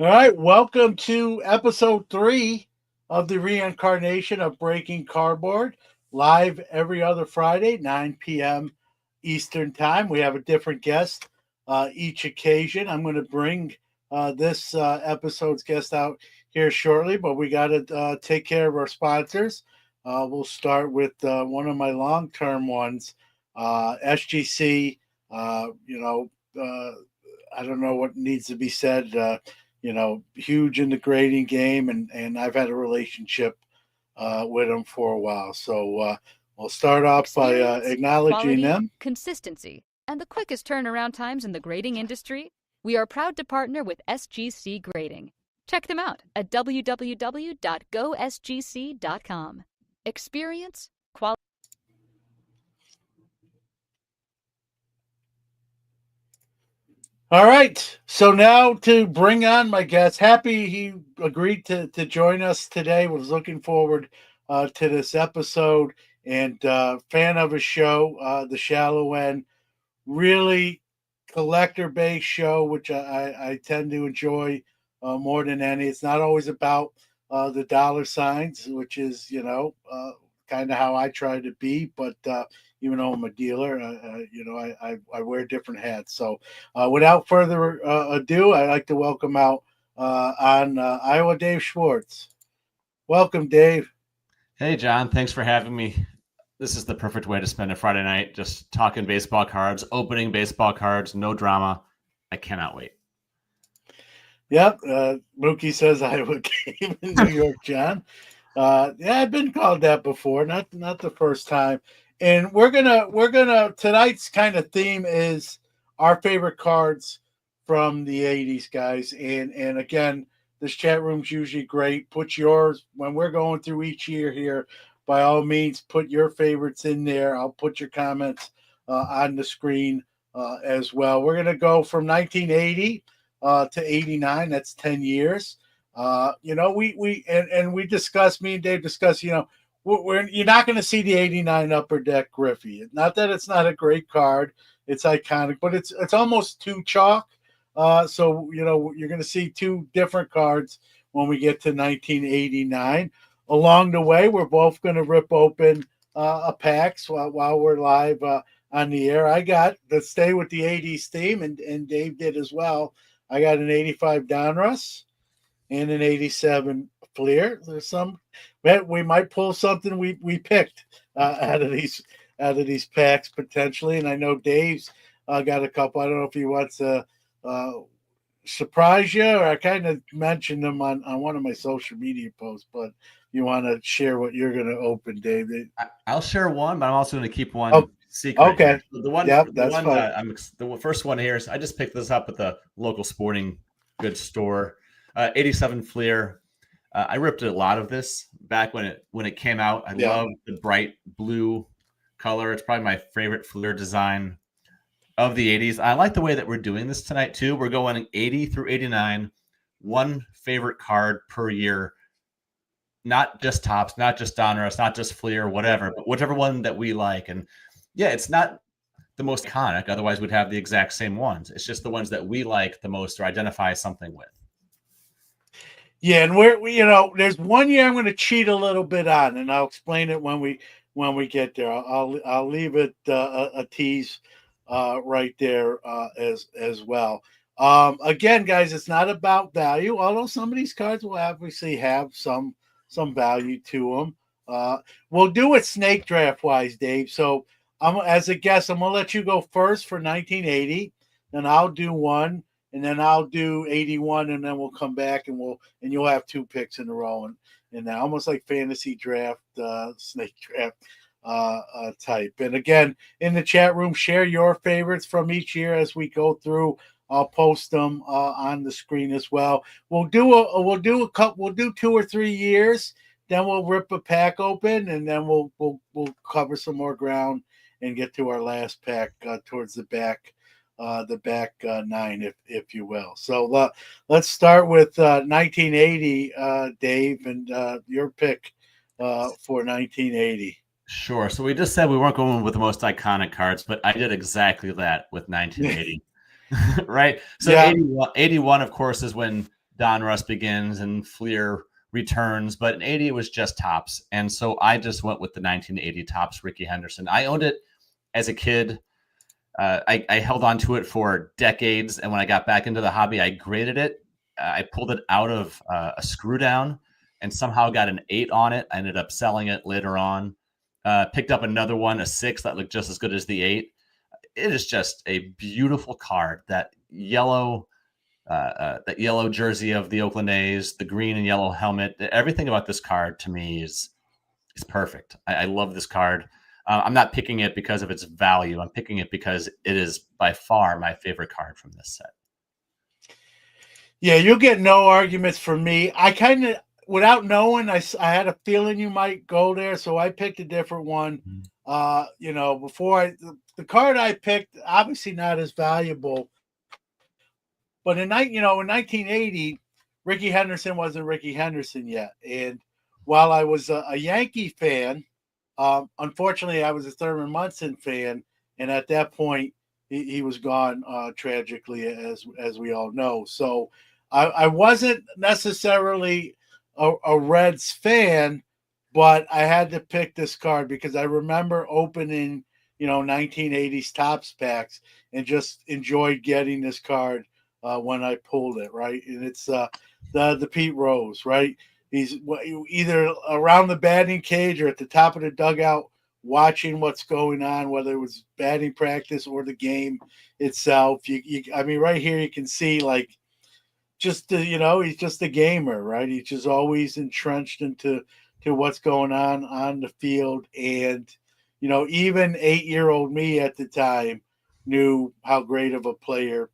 All right, welcome to episode 3 of the reincarnation of Breaking Cardboard, live every other Friday, 9 p.m. Eastern Time. We have a different guest each occasion. I'm going to bring this episode's guest out here shortly, but we got to take care of our sponsors. We'll start with one of my long-term ones, SGC. I don't know what needs to be said. Huge in the grading game, and I've had a relationship with them for a while. So we'll start off by acknowledging quality, them. Consistency, and the quickest turnaround times in the grading industry. We are proud to partner with SGC Grading. Check them out at www.gosgc.com. Experience, quality. All right. So now to bring on my guest. Happy he agreed to join us today. Was looking forward to this episode, and fan of his show, The Shallow End. Really collector-based show, which I tend to enjoy more than any. It's not always about the dollar signs, which is, kind of how I try to be, but even though I'm a dealer, I wear different hats. So without further ado, I'd like to welcome out on Iowa Dave Schwartz. Welcome, Dave. Hey, John. Thanks for having me. This is the perfect way to spend a Friday night, just talking baseball cards, opening baseball cards, no drama. I cannot wait. Yep. Mookie says Iowa game in New York, John. Yeah, I've been called that before, not the first time. And we're gonna tonight's kind of theme is our favorite cards from the 80s, guys. And again, this chat room's usually great. Put yours when we're going through each year here. By all means, put your favorites in there. I'll put your comments on the screen as well. We're gonna go from 1980 to 89. That's 10 years. We discussed, me and Dave discussed, you're not going to see the 89 Upper Deck Griffey. Not that it's not a great card. It's iconic, but it's almost too chalk. So you're going to see two different cards when we get to 1989. Along the way, we're both going to rip open a packs while we're live on the air. I got to stay with the 80s theme, and Dave did as well. I got an 85 Donruss and an 87 Fleer. There's some we might pull something we picked out of these packs potentially, and I know Dave's got a couple. I don't know if he wants to surprise you, or I kind of mentioned them on one of my social media posts, but you want to share what you're going to open, Dave? I'll share one, but I'm also going to keep one secret. Okay. The first one here is I just picked this up at the local sporting goods store. 87 Fleer. I ripped a lot of this back when it came out. I love the bright blue color. It's probably my favorite Fleer design of the 80s. I like the way that we're doing this tonight too. We're going 80 through 89, one favorite card per year. Not just Topps, not just Donruss, not just Fleer, whatever, but whichever one that we like. And yeah, it's not the most iconic. Otherwise, we'd have the exact same ones. It's just the ones that we like the most or identify something with. Yeah, and there's one year I'm going to cheat a little bit on, and I'll explain it when we get there. I'll leave it a tease right there as well. Again, guys, it's not about value, although some of these cards will obviously have some value to them. We'll do it snake draft wise, Dave. So as a guest, I'm going to let you go first for 1980, then I'll do one, and then I'll do 81, and then we'll come back and you'll have two picks in a row, and almost like fantasy draft, snake draft type. And again, in the chat room, share your favorites from each year as we go through. I'll post them on the screen as well. We'll do 2 or 3 years, then we'll rip a pack open, and then we'll cover some more ground and get to our last pack towards the back 9, if you will. So let's start with 1980, Dave, and your pick for 1980. Sure. So we just said we weren't going with the most iconic cards, but I did exactly that with 1980. Right. So yeah. 81, of course, is when Donruss begins and Fleer returns, but in 80 it was just Topps. And so I just went with the 1980 Topps Ricky Henderson. I owned it as a kid. I held on to it for decades. And when I got back into the hobby, I graded it. I pulled it out of a screw down and somehow got an 8 on it. I ended up selling it later on. Picked up another one, a 6 that looked just as good as the 8. It is just a beautiful card. That yellow jersey of the Oakland A's, the green and yellow helmet, everything about this card to me is perfect. I love this card. I'm not picking it because of its value. I'm picking it because it is by far my favorite card from this set. Yeah, you'll get no arguments from me. I kind of, without knowing, I had a feeling you might go there, so I picked a different one. Before the card I picked, obviously not as valuable. But in 1980, Ricky Henderson wasn't Ricky Henderson yet. And while I was a Yankee fan, unfortunately, I was a Thurman Munson fan. And at that point, he was gone tragically, as we all know. So I wasn't necessarily a Reds fan, but I had to pick this card because I remember opening, 1980s Topps packs and just enjoyed getting this card when I pulled it, right? And it's the Pete Rose, right? He's either around the batting cage or at the top of the dugout watching what's going on, whether it was batting practice or the game itself. Right here you can see he's just a gamer, right? He's just always entrenched into what's going on the field. And, even 8-year-old me at the time knew how great of a player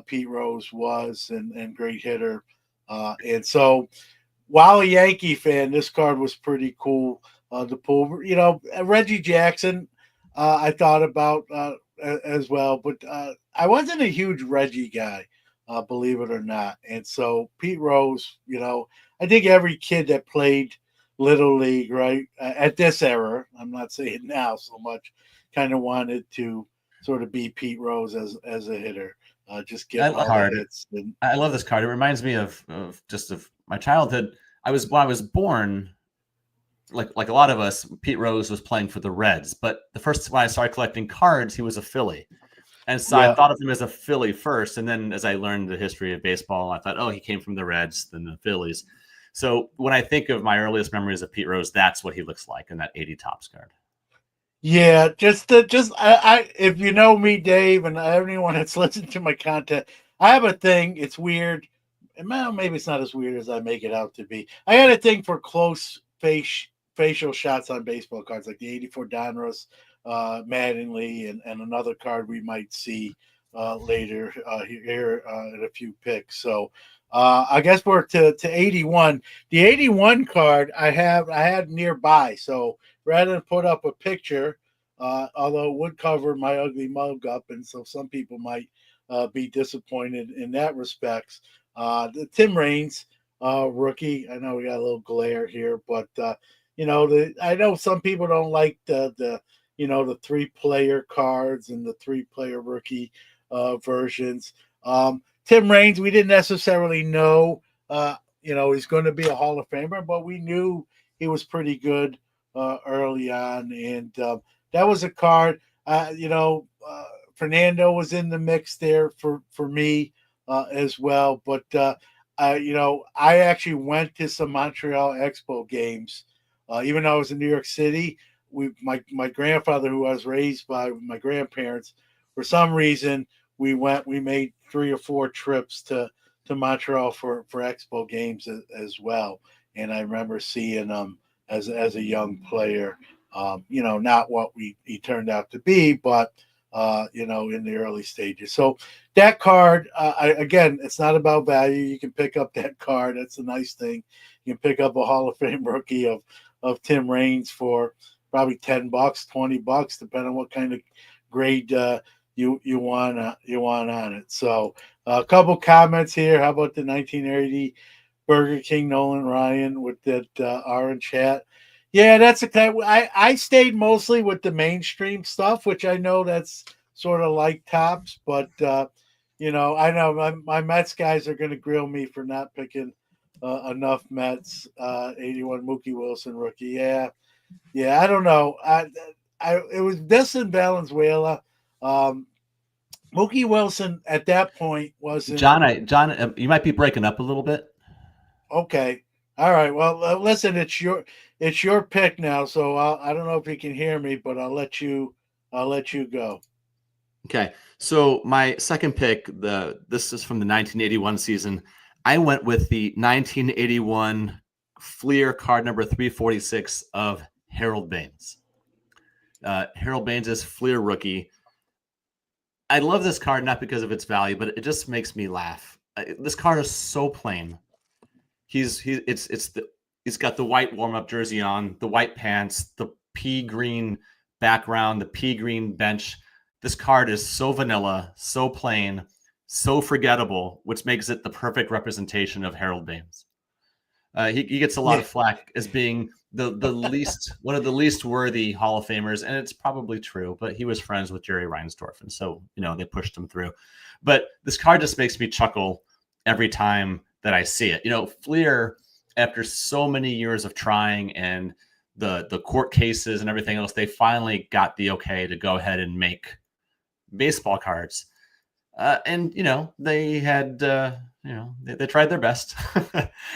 Pete Rose was and great hitter. And so while a Yankee fan, this card was pretty cool to pull. Reggie Jackson, I thought about as well, but I wasn't a huge Reggie guy, believe it or not. And so Pete Rose, I think every kid that played Little League, right, at this era, I'm not saying now so much, kind of wanted to sort of be Pete Rose as a hitter. Just get all the hits. I love this card. It reminds me of my childhood. When I was born, like a lot of us, Pete Rose was playing for the Reds. But when I started collecting cards, he was a Philly. And so I thought of him as a Philly first. And then as I learned the history of baseball, I thought, he came from the Reds, then the Phillies. So when I think of my earliest memories of Pete Rose, that's what he looks like in that 80 Topps card. Yeah, if you know me, Dave, and everyone that's listened to my content, I have a thing. It's weird. Well, maybe it's not as weird as I make it out to be. I had a thing for close facial shots on baseball cards, like the 84 Donruss, Mattingly, and another card we might see later here in a few picks. So I guess we're to 81. The 81 card I had nearby. So rather than put up a picture, although it would cover my ugly mug up, and so some people might be disappointed in that respects. The Tim Raines rookie. I know we got a little glare here, but I know some people don't like the 3-player cards and the 3-player rookie versions. Tim Raines, we didn't necessarily know, he's going to be a Hall of Famer, but we knew he was pretty good early on. And that was a card, Fernando was in the mix there for me as well. But, I actually went to some Montreal Expo games, even though I was in New York City. My grandfather, who I was raised by my grandparents, for some reason, we made 3 or 4 trips to Montreal for Expo games as well. And I remember seeing him as a young player, not what he turned out to be, but, in the early stages. So that card, again, it's not about value. You can pick up that card. That's a nice thing. You can pick up a Hall of Fame rookie of Tim Raines for probably $10, $20, depending on what kind of grade you want on it. So a couple comments here. How about the 1980 Burger King Nolan Ryan with that orange hat? Yeah, that's I stayed mostly with the mainstream stuff, which I know that's sort of like Topps, but I know my Mets guys are going to grill me for not picking enough Mets. 81 Mookie Wilson rookie. Yeah. I don't know. It was this in Valenzuela. Mookie Wilson at that point wasn't John, you might be breaking up a little bit. okay. All right. Well, listen, it's your pick now. So I don't know if you can hear me, but I'll let you go. Okay, so my second pick, this is from the 1981 season. I went with the 1981 Fleer card number 346 of Harold Baines. Harold Baines is Fleer rookie. I love this card not because of its value, but it just makes me laugh. This card is so plain. He's got the white warm-up jersey on, the white pants, the pea green background, the pea green bench. This card is so vanilla, so plain, so forgettable, which makes it the perfect representation of Harold Baines. He gets a lot of flack as being the least one of the least worthy Hall of Famers, and it's probably true. But he was friends with Jerry Reinsdorf, and so they pushed him through. But this card just makes me chuckle every time that I see it. Fleer, after so many years of trying and the court cases and everything else, they finally got the okay to go ahead and make baseball cards. And they had they tried their best.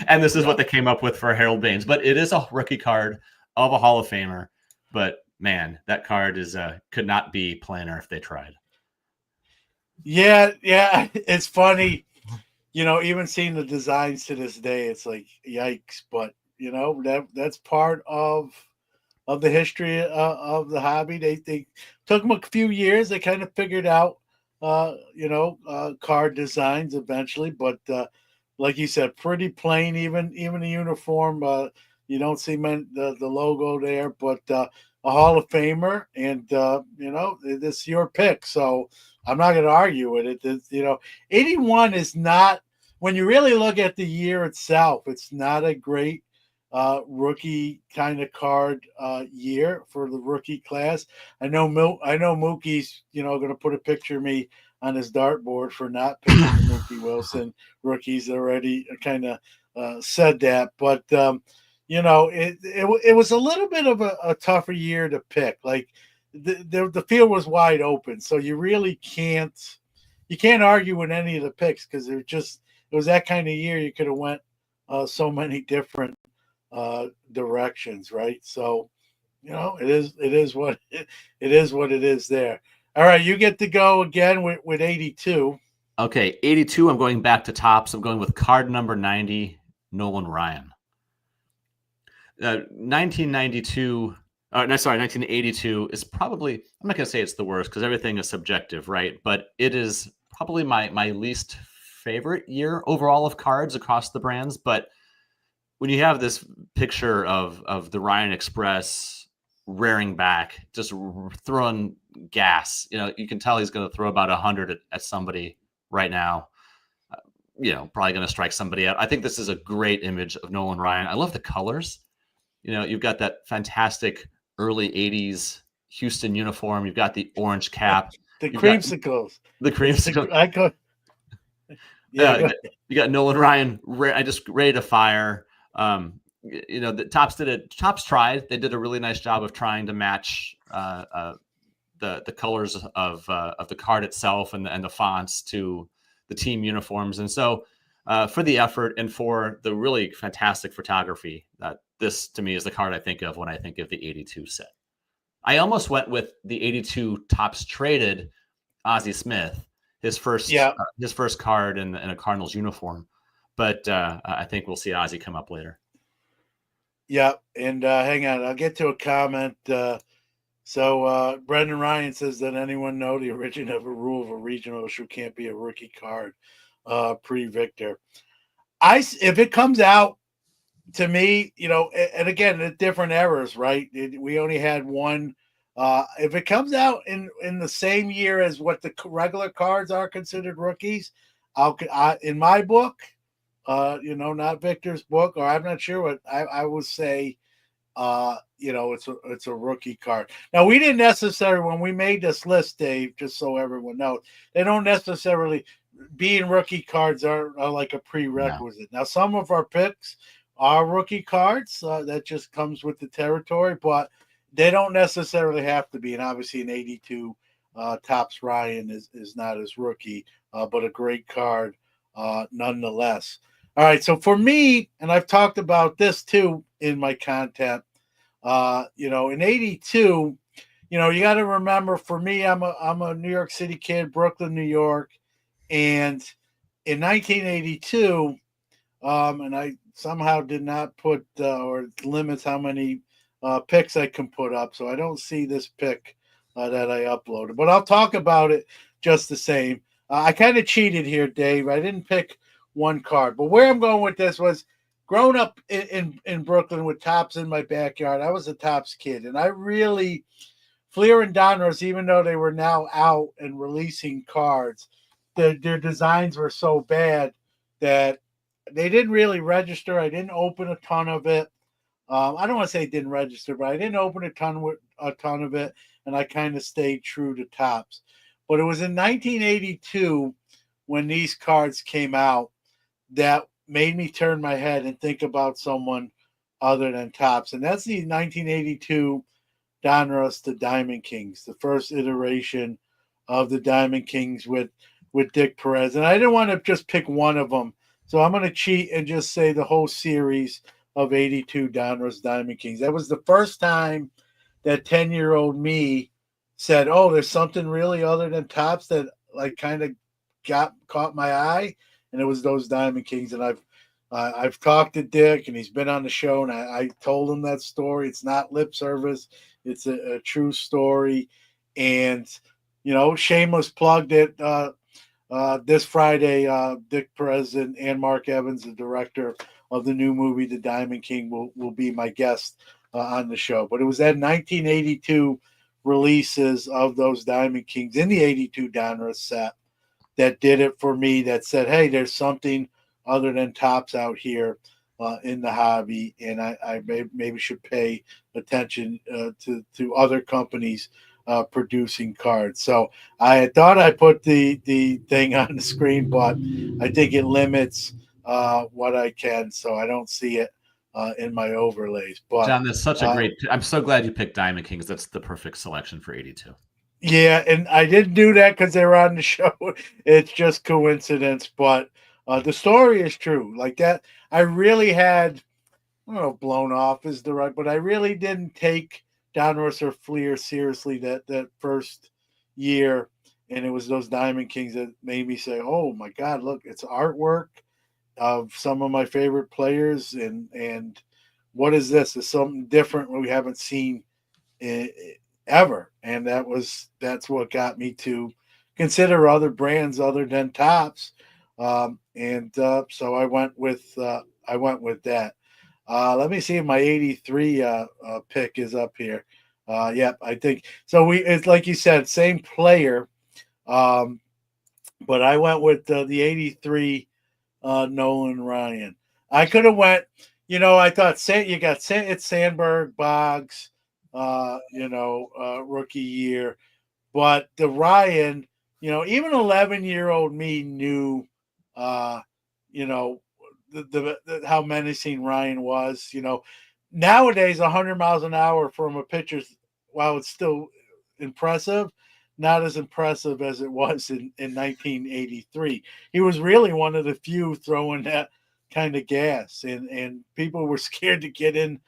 And this is what they came up with for Harold Baines. But it is a rookie card of a Hall of Famer. But man, that card is could not be plainer if they tried. Yeah, it's funny. Even seeing the designs to this day, it's like yikes. But that's part of the history of the hobby. They took them a few years. They kind of figured out, card designs eventually. But like you said, pretty plain. Even the uniform, you don't see the logo there. But a Hall of Famer, and this is your pick. So I'm not going to argue with it. 81 is not, when you really look at the year itself, it's not a great rookie kind of card year for the rookie class. I know Mookie's going to put a picture of me on his dartboard for not picking the Mookie Wilson rookies. Already kind of said that, but it was a little bit of a tougher year to pick. Like the field was wide open, so you really can't argue with any of the picks because it was that kind of year. You could have went so many different directions, right? So it is what it is there. All right, you get to go again with 82. Okay, 82. I'm going back to tops. I'm going with card number 90, Nolan Ryan. 1982 1982 is probably, I'm not going to say it's the worst because everything is subjective, right? But it is probably my least favorite year overall of cards across the brands. But when you have this picture of the Ryan Express rearing back, just throwing gas, you can tell he's going to throw about 100 at somebody right now. Probably going to strike somebody out. I think this is a great image of Nolan Ryan. I love the colors. You've got that fantastic early 80s Houston uniform. You've got the orange cap. The creamsicles. You got Nolan Ryan just ready to fire. The Tops tried. They did a really nice job of trying to match the colors of the card itself and the fonts to the team uniforms. And so for the effort and for the really fantastic photography, this to me is the card I think of when I think of the 82 set. I almost went with the 82 Tops traded Ozzie Smith, his first card in a Cardinals uniform. But I think we'll see Ozzie come up later. Yeah, and hang on, I'll get to a comment. So Brendan Ryan says, that anyone know the origin of a rule of a regional issue can't be a rookie card pre-Victor? If it comes out to me, and again, at different eras, right? We only had one. If it comes out in the same year as what the regular cards are considered rookies, in my book, not Victor's book, or I'm not sure what I would say. It's a rookie card. Now, we didn't necessarily, when we made this list, Dave, just so everyone knows, they don't necessarily being rookie cards are like a No. prerequisite. Now, some of our picks are rookie cards. That just comes with the territory, but they don't necessarily have to be. And obviously, an 82 Topps Ryan is not his rookie, but a great card nonetheless. All right, so for me, and I've talked about this too in my content, in 82, you got to remember, for me, I'm a New York City kid, Brooklyn, New York, and in 1982, and I somehow did not put or limits how many picks I can put up, so I don't see this pick that I uploaded, but I'll talk about it just the same. I kind of cheated here, Dave. I didn't pick one card, but where I'm going with this was, growing up in Brooklyn with Topps in my backyard, I was a Topps kid, and I really, Fleer and Donruss, even though they were now out and releasing cards, their designs were so bad that they didn't really register. I didn't open a ton of it. I don't want to say it didn't register, but I didn't open a ton of it, and I kind of stayed true to Topps. But it was in 1982 when these cards came out that made me turn my head and think about someone other than Topps, and that's the 1982 Donruss, the Diamond Kings, the first iteration of the Diamond Kings with Dick Perez. And I didn't want to just pick one of them, so I'm going to cheat and just say the whole series of 82 Donruss Diamond Kings. That was the first time that 10-year-old me said, "Oh, there's something really other than Topps that like kind of caught my eye," and it was those Diamond Kings. And I've talked to Dick, and he's been on the show, and I told him that story. It's not lip service. It's a true story. And, shameless plug that this Friday, Dick Perez and Mark Evans, the director of the new movie, The Diamond King, will be my guest on the show. But it was that 1982 releases of those Diamond Kings in the 82 Donruss set that did it for me, that said, hey, there's something other than Topps out here in the hobby, and I maybe should pay attention to other companies producing cards. So I thought I put the thing on the screen, but I think it limits what I can, so I don't see it in my overlays. But John, that's such a great. I'm so glad you picked Diamond Kings. That's the perfect selection for 82. Yeah, and I didn't do that because they were on the show. It's just coincidence, but the story is true. Like that, I really had, I don't know, blown off is the right, but I really didn't take Donruss or Fleer seriously that first year, and it was those Diamond Kings that made me say, "Oh my God, look, it's artwork of some of my favorite players, and what is this? It's something different we haven't seen ever." And that's what got me to consider other brands other than Topps. So I went with that. Let me see if my 83 pick is up here. Yep, I think so. It's like you said, same player, but I went with the 83 Nolan Ryan. I could have went. I thought it's Sandberg, Boggs, rookie year, but the Ryan, even 11-year-old me knew, the how menacing Ryan was. Nowadays 100 miles an hour from a pitcher's, while it's still impressive, not as impressive as it was in 1983. He was really one of the few throwing that kind of gas, and people were scared to get in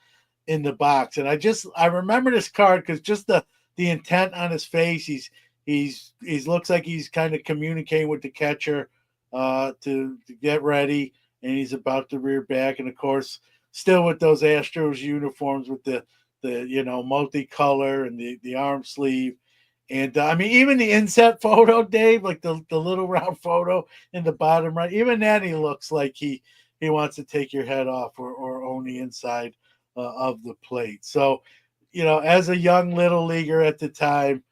the box. And I remember this card because just the intent on his face. He's looks like he's kind of communicating with the catcher to get ready, and he's about to rear back. And of course, still with those Astros uniforms with the multicolor and the arm sleeve. And even the inset photo, Dave, like the little round photo in the bottom right, even that he looks like he wants to take your head off or own the inside of the plate. So, as a young little leaguer at the time,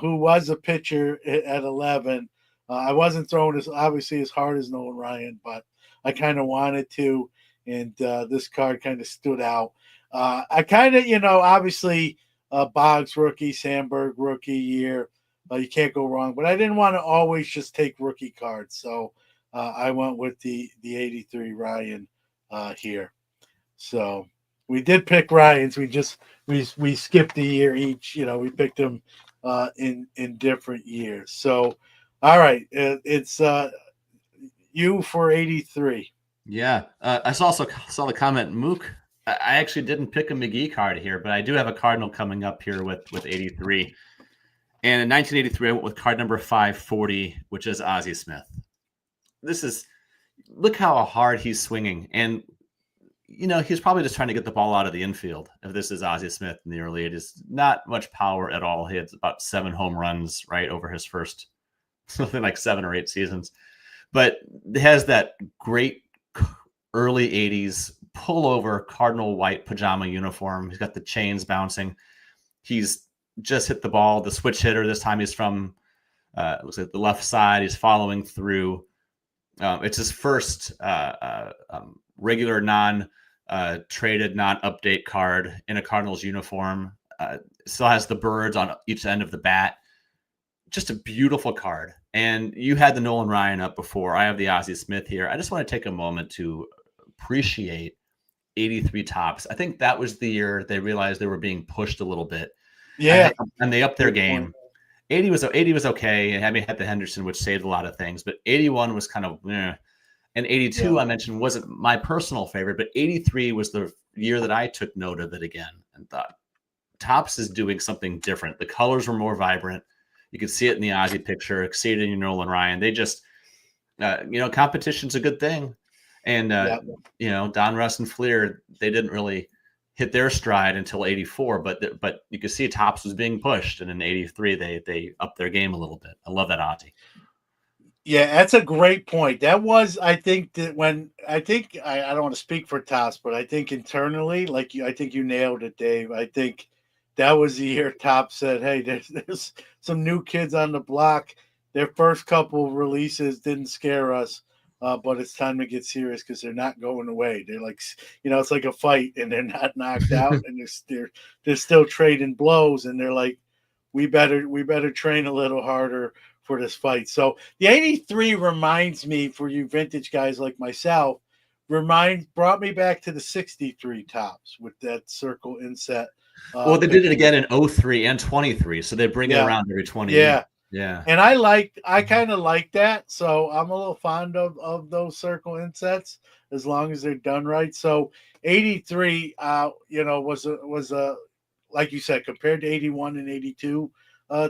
who was a pitcher at 11, I wasn't throwing obviously as hard as Nolan Ryan, but I kind of wanted to, and this card kind of stood out. I kind of, obviously Boggs rookie, Sandberg rookie year. You can't go wrong. But I didn't want to always just take rookie cards, so I went with the 83 Ryan here. So we did pick Ryans. We skipped a year each. We picked them in different years. So all right, it's you for 83. Yeah. I also saw the comment, Mook. I actually didn't pick a McGee card here, but I do have a Cardinal coming up here with 83. And in 1983, I went with card number 540, which is Ozzie Smith. Look how hard he's swinging. And, he's probably just trying to get the ball out of the infield. If this is Ozzie Smith in the early 80s, not much power at all. He had about 7 home runs, right, over his first something like 7 or 8 seasons. But it has that great early 80s pullover Cardinal white pajama uniform. He's got the chains bouncing. He's just hit the ball, the switch hitter. This time he's from looks like the left side. He's following through. It's his first regular non-traded, non-update card in a Cardinals uniform. Still has the birds on each end of the bat. Just a beautiful card. And you had the Nolan Ryan up before. I have the Ozzie Smith here. I just want to take a moment to appreciate 83 Topps. I think that was the year they realized they were being pushed a little bit. Yeah. And they upped their game. 80 was okay. And had the Henderson, which saved a lot of things. But 81 was kind of, And 82, I mentioned, wasn't my personal favorite. But 83 was the year that I took note of it again and thought, Topps is doing something different. The colors were more vibrant. You could see it in the Ozzie picture, see it in your Nolan Ryan. They just, competition's a good thing. And, Donruss and Fleer, they didn't really hit their stride until 84, but you could see Topps was being pushed. And in 83, they upped their game a little bit. I love that Ozzie. Yeah, that's a great point. That was, I think, that I don't want to speak for Topps, but I think internally, I think you nailed it, Dave. I think that was the year Topps said, hey, there's some new kids on the block. Their first couple releases didn't scare us, but it's time to get serious because they're not going away. They're like, it's like a fight, and they're not knocked out, and they're still trading blows, and they're like, we better train a little harder for this fight. So the 83 reminds me, for you vintage guys like myself, brought me back to the 63 Topps with that circle inset. Well, they did it again in 03 and 23, so they bring it around every 20 years. Yeah. And I kind of like that. So I'm a little fond of those circle insets as long as they're done right. So 83, was a like you said, compared to 81 and 82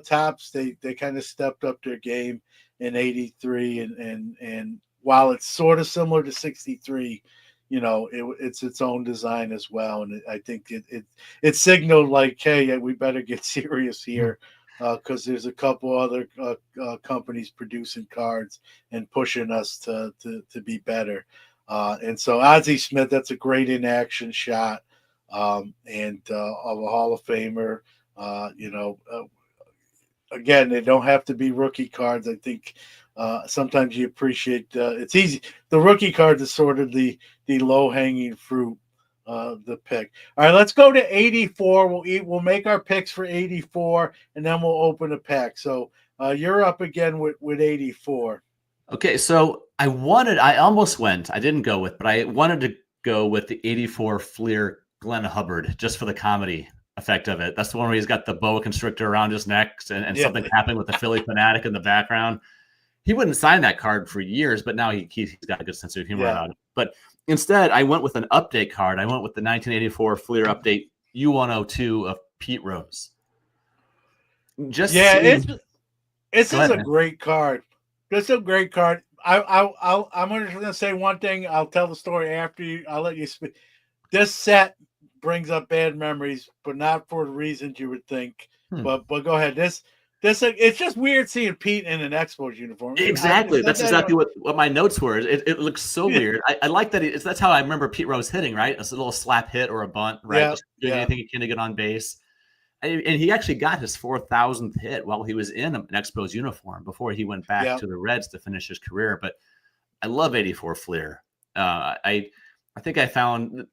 Topps, they kind of stepped up their game in 83. And while it's sort of similar to 63, it's its own design as well. And I think it signaled like, hey, we better get serious here. Because there's a couple other companies producing cards and pushing us to be better. And so Ozzie Smith, that's a great in-action shot, and of a Hall of Famer. Again, they don't have to be rookie cards. I think sometimes you appreciate it's easy. The rookie cards is sort of the low-hanging fruit. The pick. All right, let's go to 84. We'll make our picks for 84, and then we'll open a pack. So you're up again with 84. Okay, so I almost went. I didn't go with, but I wanted to go with the 84 Fleer Glenn Hubbard just for the comedy effect of it. That's the one where he's got the boa constrictor around his neck and something happening with the Philly fanatic in the background. He wouldn't sign that card for years, but now he's got a good sense of humor about it. But instead, I went with an update card. I went with the 1984 Fleer update U102 of Pete Rose. It's a great card. It's a great card. I'm going to say one thing. I'll tell the story after you. I'll let you speak. This set brings up bad memories, but not for the reasons you would think. But go ahead. This it's just weird seeing Pete in an Expos uniform. Exactly. That's exactly what my notes were. It looks so weird. I like that. That's how I remember Pete Rose hitting, right? It's a little slap hit or a bunt, right? Just doing anything he can to get on base. And he actually got his 4,000th hit while he was in an Expos uniform before he went back to the Reds to finish his career. But I love 84 Fleer. I think I found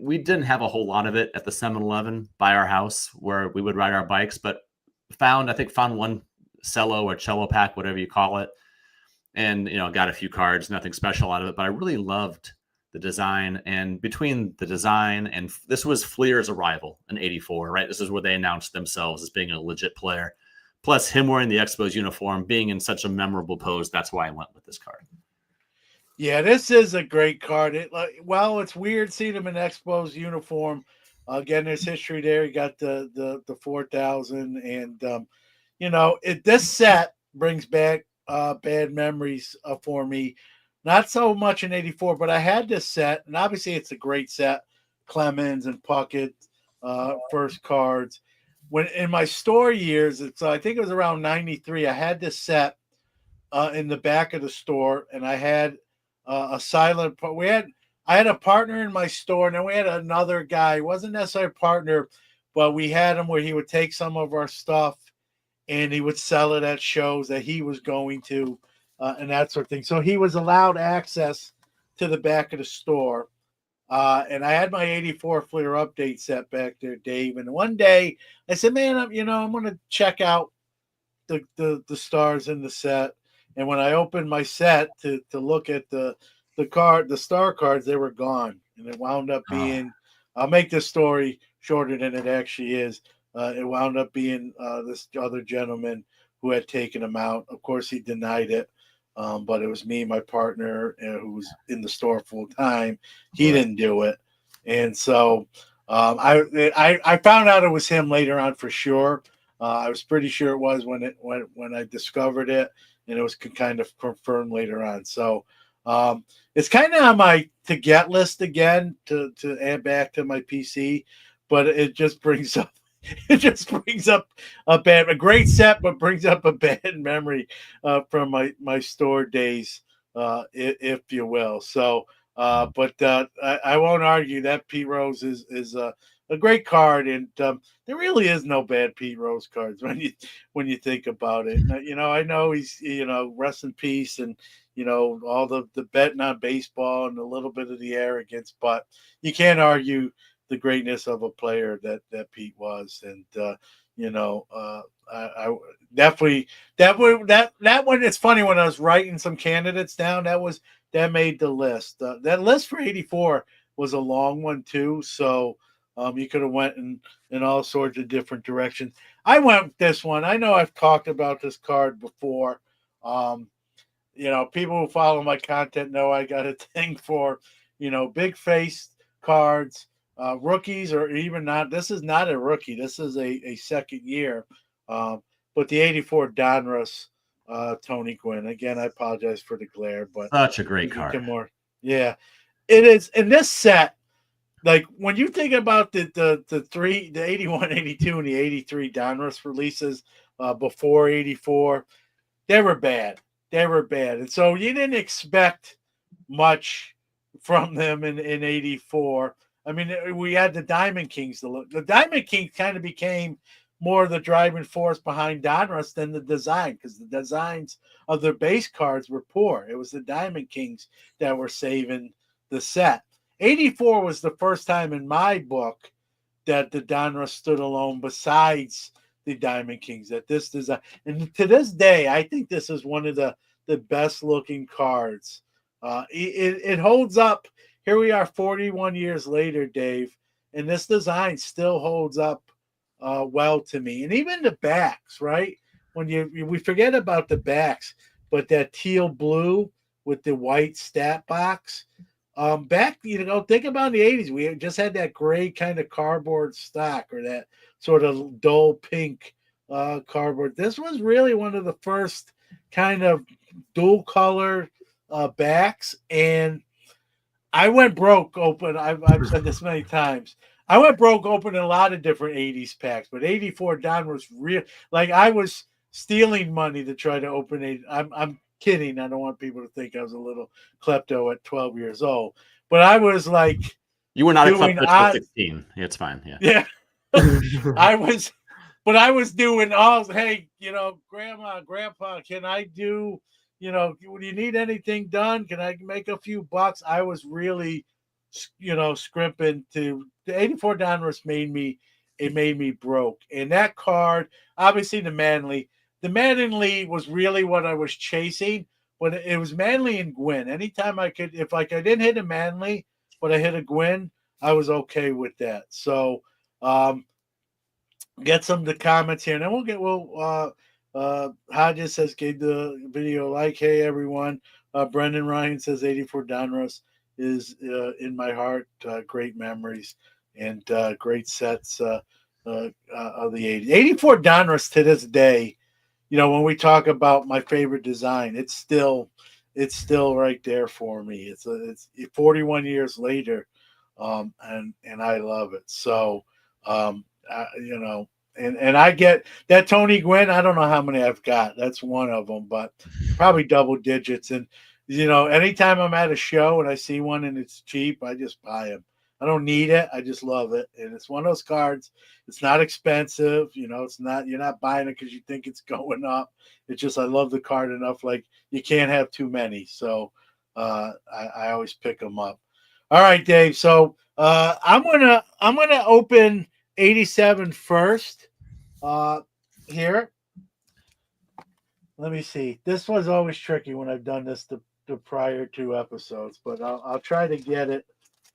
we didn't have a whole lot of it at the 7-Eleven by our house where we would ride our bikes, but found one cello or cello pack, whatever you call it. And, got a few cards, nothing special out of it, but I really loved the design. And between the design and this was Fleer's arrival in 84, right? This is where they announced themselves as being a legit player. Plus him wearing the Expos uniform, being in such a memorable pose. That's why I went with this card. Yeah, this is a great card. It's weird seeing him in Expos uniform. Again, there's history there. You got the 4000, and this set brings back bad memories for me. Not so much in 84, but I had this set, and obviously it's a great set. Clemens and Puckett, first cards. When in my store years, I think it was around 93, I had this set in the back of the store, and I had a silent. I had a partner in my store, and then we had another guy. He wasn't necessarily a partner, but we had him where he would take some of our stuff and he would sell it at shows that he was going to, and that sort of thing. So he was allowed access to the back of the store. And I had my 84 Fleer update set back there, Dave. And one day I said, man, I'm going to check out the stars in the set. And when I opened my set to look at the star cards, they were gone. And it wound up being, I'll make this story shorter than it actually is. It wound up being this other gentleman who had taken them out. Of course, he denied it. But it was me, my partner, who was in the store full time. He didn't do it. And so I found out it was him later on for sure. I was pretty sure it was when I discovered it, and it was kind of confirmed later on. So it's kind of on my to get list again to add back to my PC, but it just brings up a great set, but brings up a bad memory from my store days, if you will. So, but I won't argue that Pete Rose is a great card, and there really is no bad Pete Rose cards when you think about it. I know he's rest in peace, and all the betting on baseball and a little bit of the arrogance, but you can't argue the greatness of a player that Pete was. And I definitely that one. It's funny, when I was writing some candidates down, that made the list. That list for 84 was a long one too, so you could have went in all sorts of different directions. I went with this one. I know I've talked about this card before. People who follow my content know I got a thing for big face cards. Rookies, or even not. This is not a rookie. This is a second year. But the 84 Donruss, Tony Gwynn. Again, I apologize for the glare, but such a great card. Yeah, it is. In this set, like when you think about the 81, 82, and the 83 Donruss releases before 84, they were bad. And so you didn't expect much from them in 84. I mean, we had the Diamond Kings to look. The Diamond Kings kind of became more the driving force behind Donruss than the design, because the designs of their base cards were poor. It was the Diamond Kings that were saving the set. 84 was the first time in my book that the Donruss stood alone besides the Diamond Kings. That this design, and to this day, I think this is one of the best looking cards. It holds up. Here we are 41 years later, Dave, and this design still holds up well to me. And even the backs, right? When we forget about the backs, but that teal blue with the white stat box. Back, think about the 80s. We just had that gray kind of cardboard stock, or that sort of dull pink cardboard. This was really one of the first kind of dual color backs, and I went broke open. I've said this many times. I went broke opening a lot of different 80s packs, but 84 Don was real. Like, I was stealing money to try to open it. I'm kidding. I don't want people to think I was a little klepto at 12 years old, but I was like, you were not a klepto at 16. It's fine. Yeah. I was doing all, hey, grandma, grandpa, can I do, do you need anything done? Can I make a few bucks? I was really, scrimping to the 84 Donruss made me broke. And that card, obviously the Manly, the Mattingly was really what I was chasing, but it was Manley and Gwynn. Anytime I could, if like I didn't hit a Manley, but I hit a Gwynn, I was okay with that. So get some of the comments here, and then Hodges says gave the video a like. Hey everyone. Brendan Ryan says 84 Donruss is in my heart. Great memories and great sets of the 80s. 84 Donruss to this day, when we talk about my favorite design, it's still right there for me. It's 41 years later, and I love it. So, and I get that Tony Gwynn. I don't know how many I've got. That's one of them, but probably double digits. And anytime I'm at a show and I see one and it's cheap, I just buy them. I don't need it. I just love it. And it's one of those cards. It's not expensive. It's not, you're not buying it because you think it's going up. It's just, I love the card enough. Like you can't have too many. So I always pick them up. All right, Dave. So I'm going to open 87 first here. Let me see. This was always tricky when I've done this the prior 2 episodes, but I'll try to get it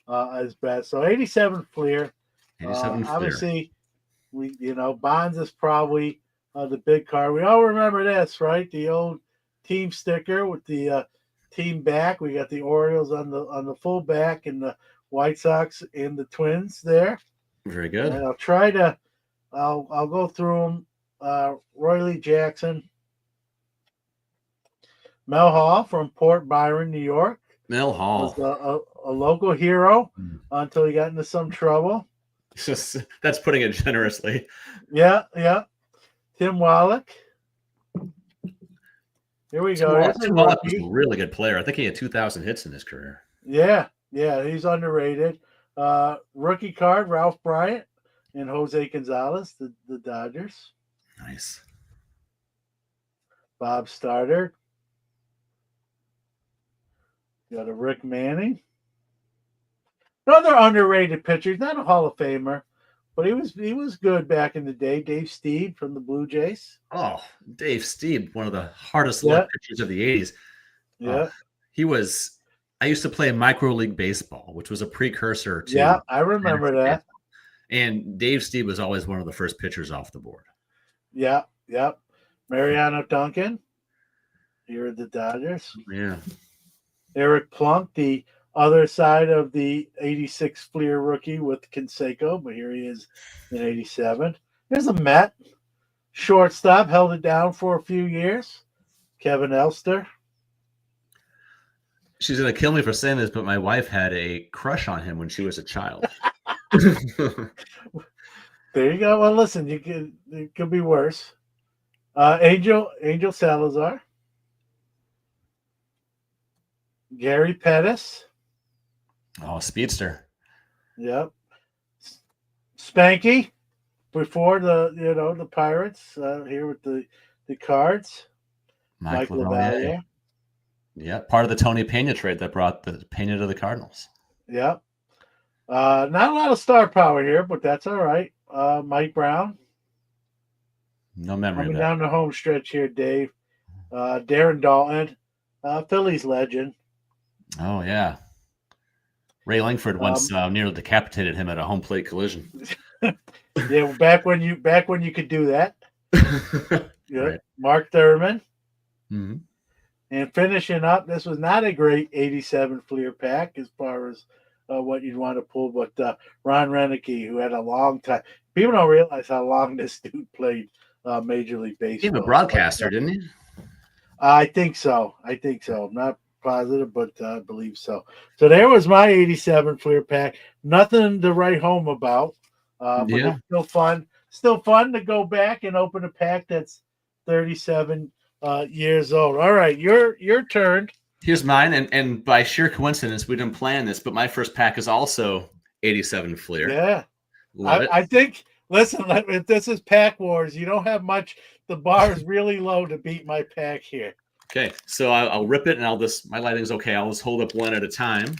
as best. So 87 Fleer. 87 Fleer. Obviously, Bonds is probably the big card. We all remember this, right? The old team sticker with the team back. We got the Orioles on the full back and the White Sox and the Twins there. Very good. And I'll try to. I'll go through them. Roy Lee Jackson. Mel Hall from Port Byron, New York. Mel Hall. Was a local hero until he got into some trouble. That's putting it generously. Yeah. Tim Wallach. Here we go. Tim Wallach was a really good player. I think he had 2,000 hits in his career. Yeah, he's underrated. Rookie card, Ralph Bryant and Jose Gonzalez, the Dodgers. Nice. Bob Stoddard. Got a Rick Manning. Another underrated pitcher. He's not a Hall of Famer, but he was good back in the day. Dave Steed from the Blue Jays. Oh, Dave Steed, one of the hardest luck pitchers of the 80s. Yeah. He was – I used to play micro league baseball, which was a precursor to – Yeah, I remember that. And Dave Steed was always one of the first pitchers off the board. Yeah. Mariano Duncan. Here at the Dodgers. Yeah. Eric Plunk, the other side of the 86 Fleer rookie with Canseco, but here he is in 87. Here's a Met. Shortstop, held it down for a few years. Kevin Elster. She's going to kill me for saying this, but my wife had a crush on him when she was a child. There you go. Well, listen, it could be worse. Angel Salazar. Gary Pettis. Oh, speedster. Yep. Spanky before the Pirates here with the Cards. Mike LaValliere. Yeah, part of the Tony Pena trade that brought the Pena to the Cardinals. Yep. Not a lot of star power here, but that's all right. Mike Brown. No memory Coming of that. down the home stretch here, Dave. Darren Dalton. Phillies legend. Oh, yeah. Ray Langford once nearly decapitated him at a home plate collision. Yeah, back when you could do that. Yeah. Right. Mark Thurman. Mm-hmm. And finishing up, this was not a great 87 Fleer pack as far as what you'd want to pull, but Ron Renicky, who had a long time. People don't realize how long this dude played Major League Baseball. He was a broadcaster, didn't he? I think so. I'm not positive, but I believe so. So there was my 87 Fleer pack. Nothing to write home about, but it's still fun. Still fun to go back and open a pack that's 37 years old. All right, your turn. Here's mine, and by sheer coincidence, we didn't plan this, but my first pack is also 87 Fleer. Yeah, I think. Listen, if this is Pack Wars, you don't have much. The bar is really low to beat my pack here. Okay, so I'll rip it, and my lighting's okay. I'll just hold up one at a time.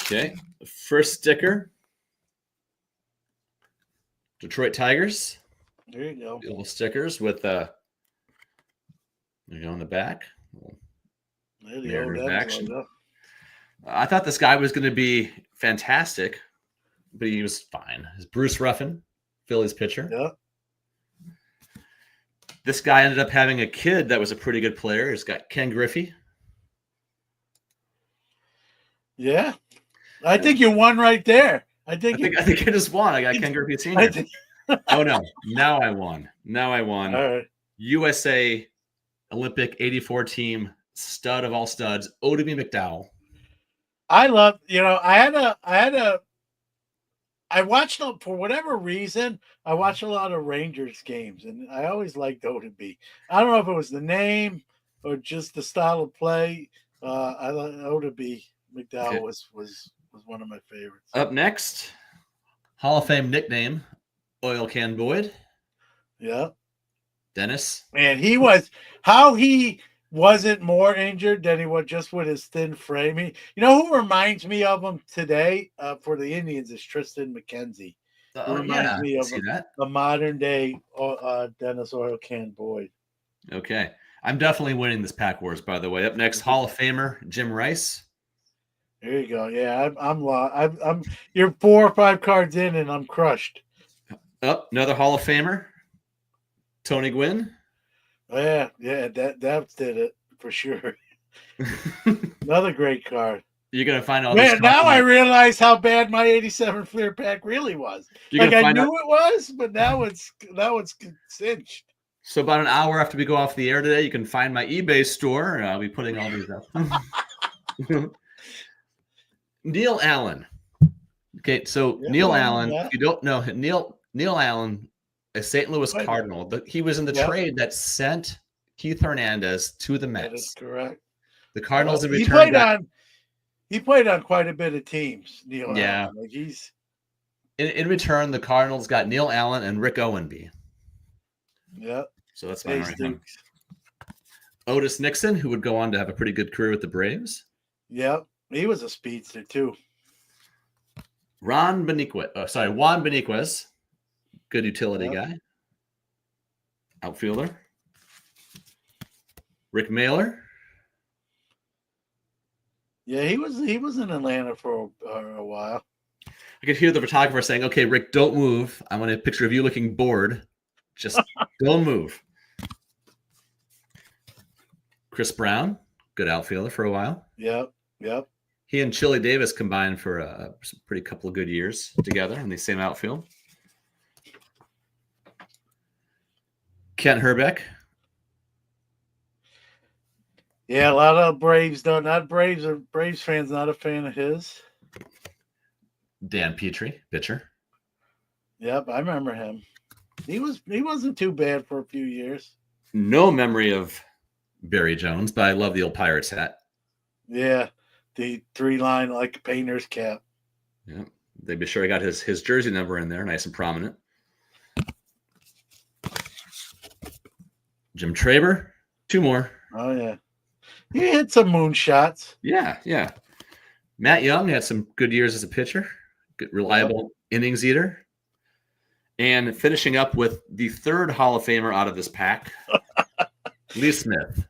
Okay, first sticker, Detroit Tigers. There you go. Little stickers with there you go in the back. There the Mariners old action. logo. I thought this guy was going to be fantastic, but he was fine. It's Bruce Ruffin, Phillies pitcher. Yeah. This guy ended up having a kid that was a pretty good player. He's got Ken Griffey. Yeah. I think you won right there. I think I just won. I got Ken Griffey Sr. Oh, no. Now I won. All right. USA Olympic 84 team, stud of all studs, Odie McDowell. I love, I watched, for whatever reason, I watched a lot of Rangers games, and I always liked Odie. I don't know if it was the name or just the style of play. I like Odie McDowell was one of my favorites. Up next, Hall of Fame nickname, Oil Can Boyd. Yeah. Dennis. Man, he wasn't more injured than he was just with his thin frame. Who reminds me of him today for the Indians is Tristan McKenzie. Reminds me of a modern day Dennis Oil Can Boyd. Okay. I'm definitely winning this Pack Wars, by the way. Up next, Hall of Famer Jim Rice. There you go. Yeah, I'm you're 4 or 5 cards in and I'm crushed. Another Hall of Famer, Tony Gwynn. Yeah, that did it for sure. Another great card. You're gonna find all. Man, now I realize how bad my '87 Fleer pack really was. I knew it was, but now it's cinched. So about an hour after we go off the air today, you can find my eBay store. I'll be putting all these up. Neil Allen. Okay, so Neil Allen. If you don't know Neil Allen, a St. Louis Cardinal. He was in the trade that sent Keith Hernandez to the Mets. That is correct. The Cardinals in return. He played on quite a bit of teams. Neil Allen. Like in return, the Cardinals got Neil Allen and Rick Owenby. Yeah. So that's fine. Right. Otis Nixon, who would go on to have a pretty good career with the Braves. Yep. He was a speedster too. Juan Beniquez. Good utility guy. Outfielder. Rick Mailer. Yeah, he was in Atlanta for a while. I could hear the photographer saying, "Okay, Rick, don't move. I want a picture of you looking bored. Just don't move." Chris Brown, good outfielder for a while. Yep. He and Chili Davis combined for a pretty couple of good years together in the same outfield. Kent Herbeck. Yeah, a lot of Braves don't. Not Braves or Braves fans. Not a fan of his. Dan Petrie, pitcher. Yep, I remember him. He wasn't too bad for a few years. No memory of Barry Jones, but I love the old Pirates hat. Yeah, the 3-line like a painter's cap. Yeah, they be sure I got his jersey number in there, nice and prominent. Jim Traber, 2 more. Oh yeah, he hit some moonshots. Yeah. Matt Young had some good years as a pitcher, good reliable innings eater. And finishing up with the 3rd Hall of Famer out of this pack, Lee Smith.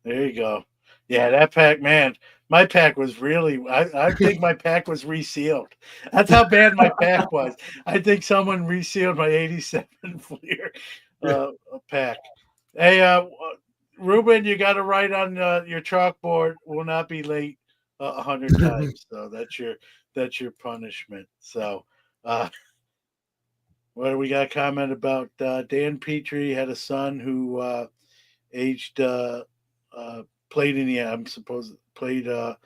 There you go. Yeah, that pack, man. My pack was really. I think my pack was resealed. That's how bad my pack was. I think someone resealed my '87 Fleer pack. Hey, Ruben, you got to write on your chalkboard. Will not be late 100 times. So that's your punishment. So. What do we got? A comment about Dan Petrie had a son who aged played a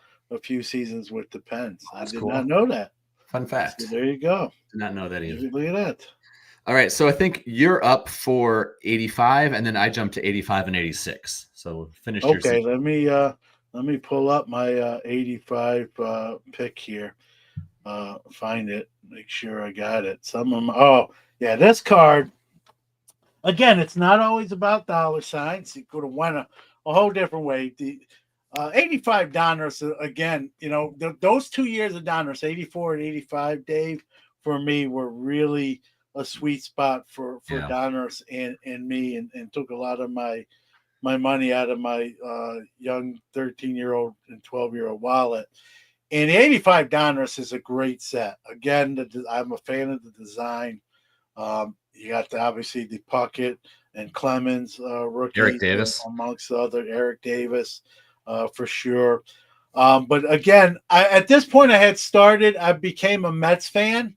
few seasons with the Pens. I did not know that. Fun fact. So there you go. Did not know that either. Look at that. All right, so I think you're up for 85, and then I jumped to 85 and 86. So finish your season. Okay, let me pull up my 85 pick here. Find it. Make sure I got it. Some of them. Oh, yeah, this card. Again, it's not always about dollar signs. It could have went a whole different way. The 85 Donruss, again, those 2 years of Donruss, 84 and 85, Dave, for me were really a sweet spot for Yeah. Donruss and me, and took a lot of my money out of my young 13-year-old and 12-year-old wallet. And the 85 Donruss is a great set. Again, I'm a fan of the design. You got obviously the Puckett and Clemens rookies, Eric Davis, amongst other Eric Davis, for sure. But again, at this point, I became a Mets fan,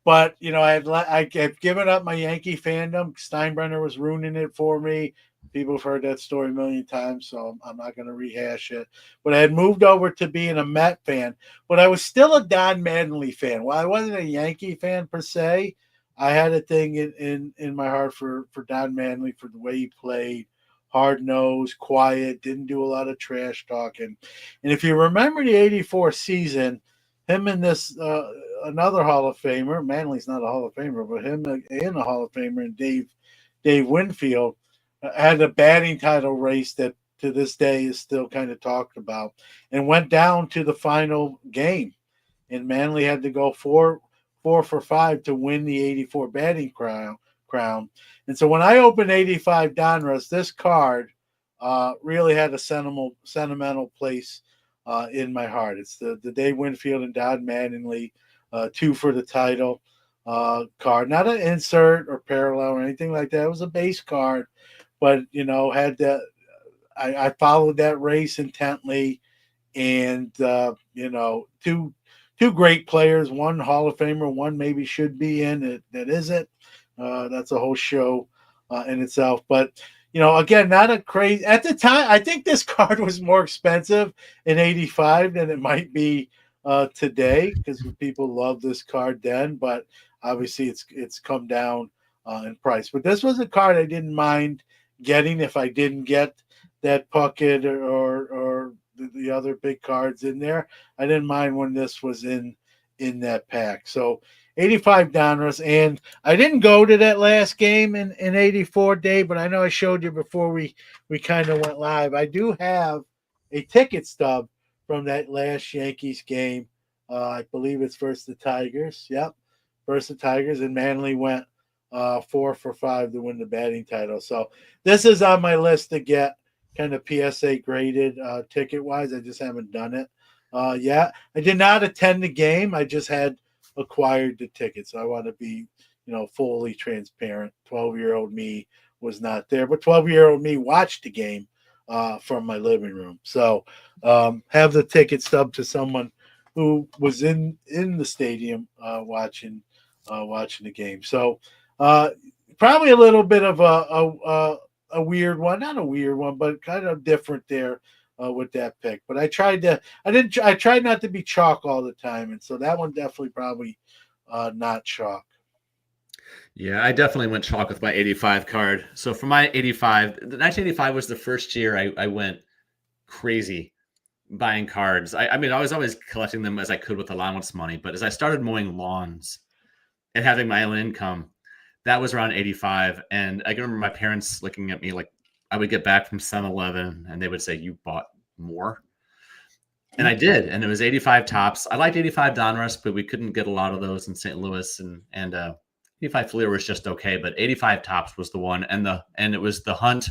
but I've given up my Yankee fandom. Steinbrenner was ruining it for me. People have heard that story a million times, so I'm not going to rehash it. But I had moved over to being a Met fan, but I was still a Don Mattingly fan. While I wasn't a Yankee fan per se, I had a thing in my heart for Don Mattingly, for the way he played, hard-nosed, quiet, didn't do a lot of trash talking. And if you remember the 84 season, him and this another Hall of Famer, Mattingly's not a Hall of Famer, but him and a Hall of Famer, and Dave Winfield, had a batting title race that to this day is still kind of talked about, and went down to the final game. And Manley had to go four for five to win the 84 batting crown. And so when I opened 85 Donruss, this card really had a sentimental place in my heart. It's the Dave Winfield and Don Mattingly 2 for the title card, not an insert or parallel or anything like that. It was a base card, but had that. I followed that race intently, and two great players, one Hall of Famer, one maybe should be in it that isn't. That's a whole show in itself. But again, not a crazy at the time. I think this card was more expensive in '85 than it might be today, because people loved this card then. But obviously, it's come down in price. But this was a card I didn't mind getting if I didn't get that Puckett or the other big cards in there. I didn't mind when this was in that pack. So 85 Donruss, and I didn't go to that last game in 84, Dave, but I know I showed you before we kind of went live. I do have a ticket stub from that last Yankees game. I believe it's versus the Tigers. Yep, versus the Tigers, and Manley went 4 for 5 to win the batting title. So this is on my list to get kind of PSA graded ticket wise. I just haven't done it yet. I did not attend the game. I just had acquired the ticket. So I want to be, fully transparent. 12-year-old me was not there, but 12-year-old me watched the game from my living room. So have the ticket stub to someone who was in the stadium watching the game. So probably a little bit of a weird one, not a weird one, but kind of different there with that pick. But I tried not to be chalk all the time, and so that one definitely probably not chalk. Yeah, I definitely went chalk with my 85 card. So for my 85, the 1985 was the first year I went crazy buying cards. I mean, I was always collecting them as I could with allowance money, but as I started mowing lawns and having my own income, that was around 85. And I can remember my parents looking at me like I would get back from 7-Eleven and they would say, "You bought more?" And I did. And it was 85 tops. I liked 85 Donruss, but we couldn't get a lot of those in St. Louis. And 85 Fleer was just okay, but 85 tops was the one. And it was the hunt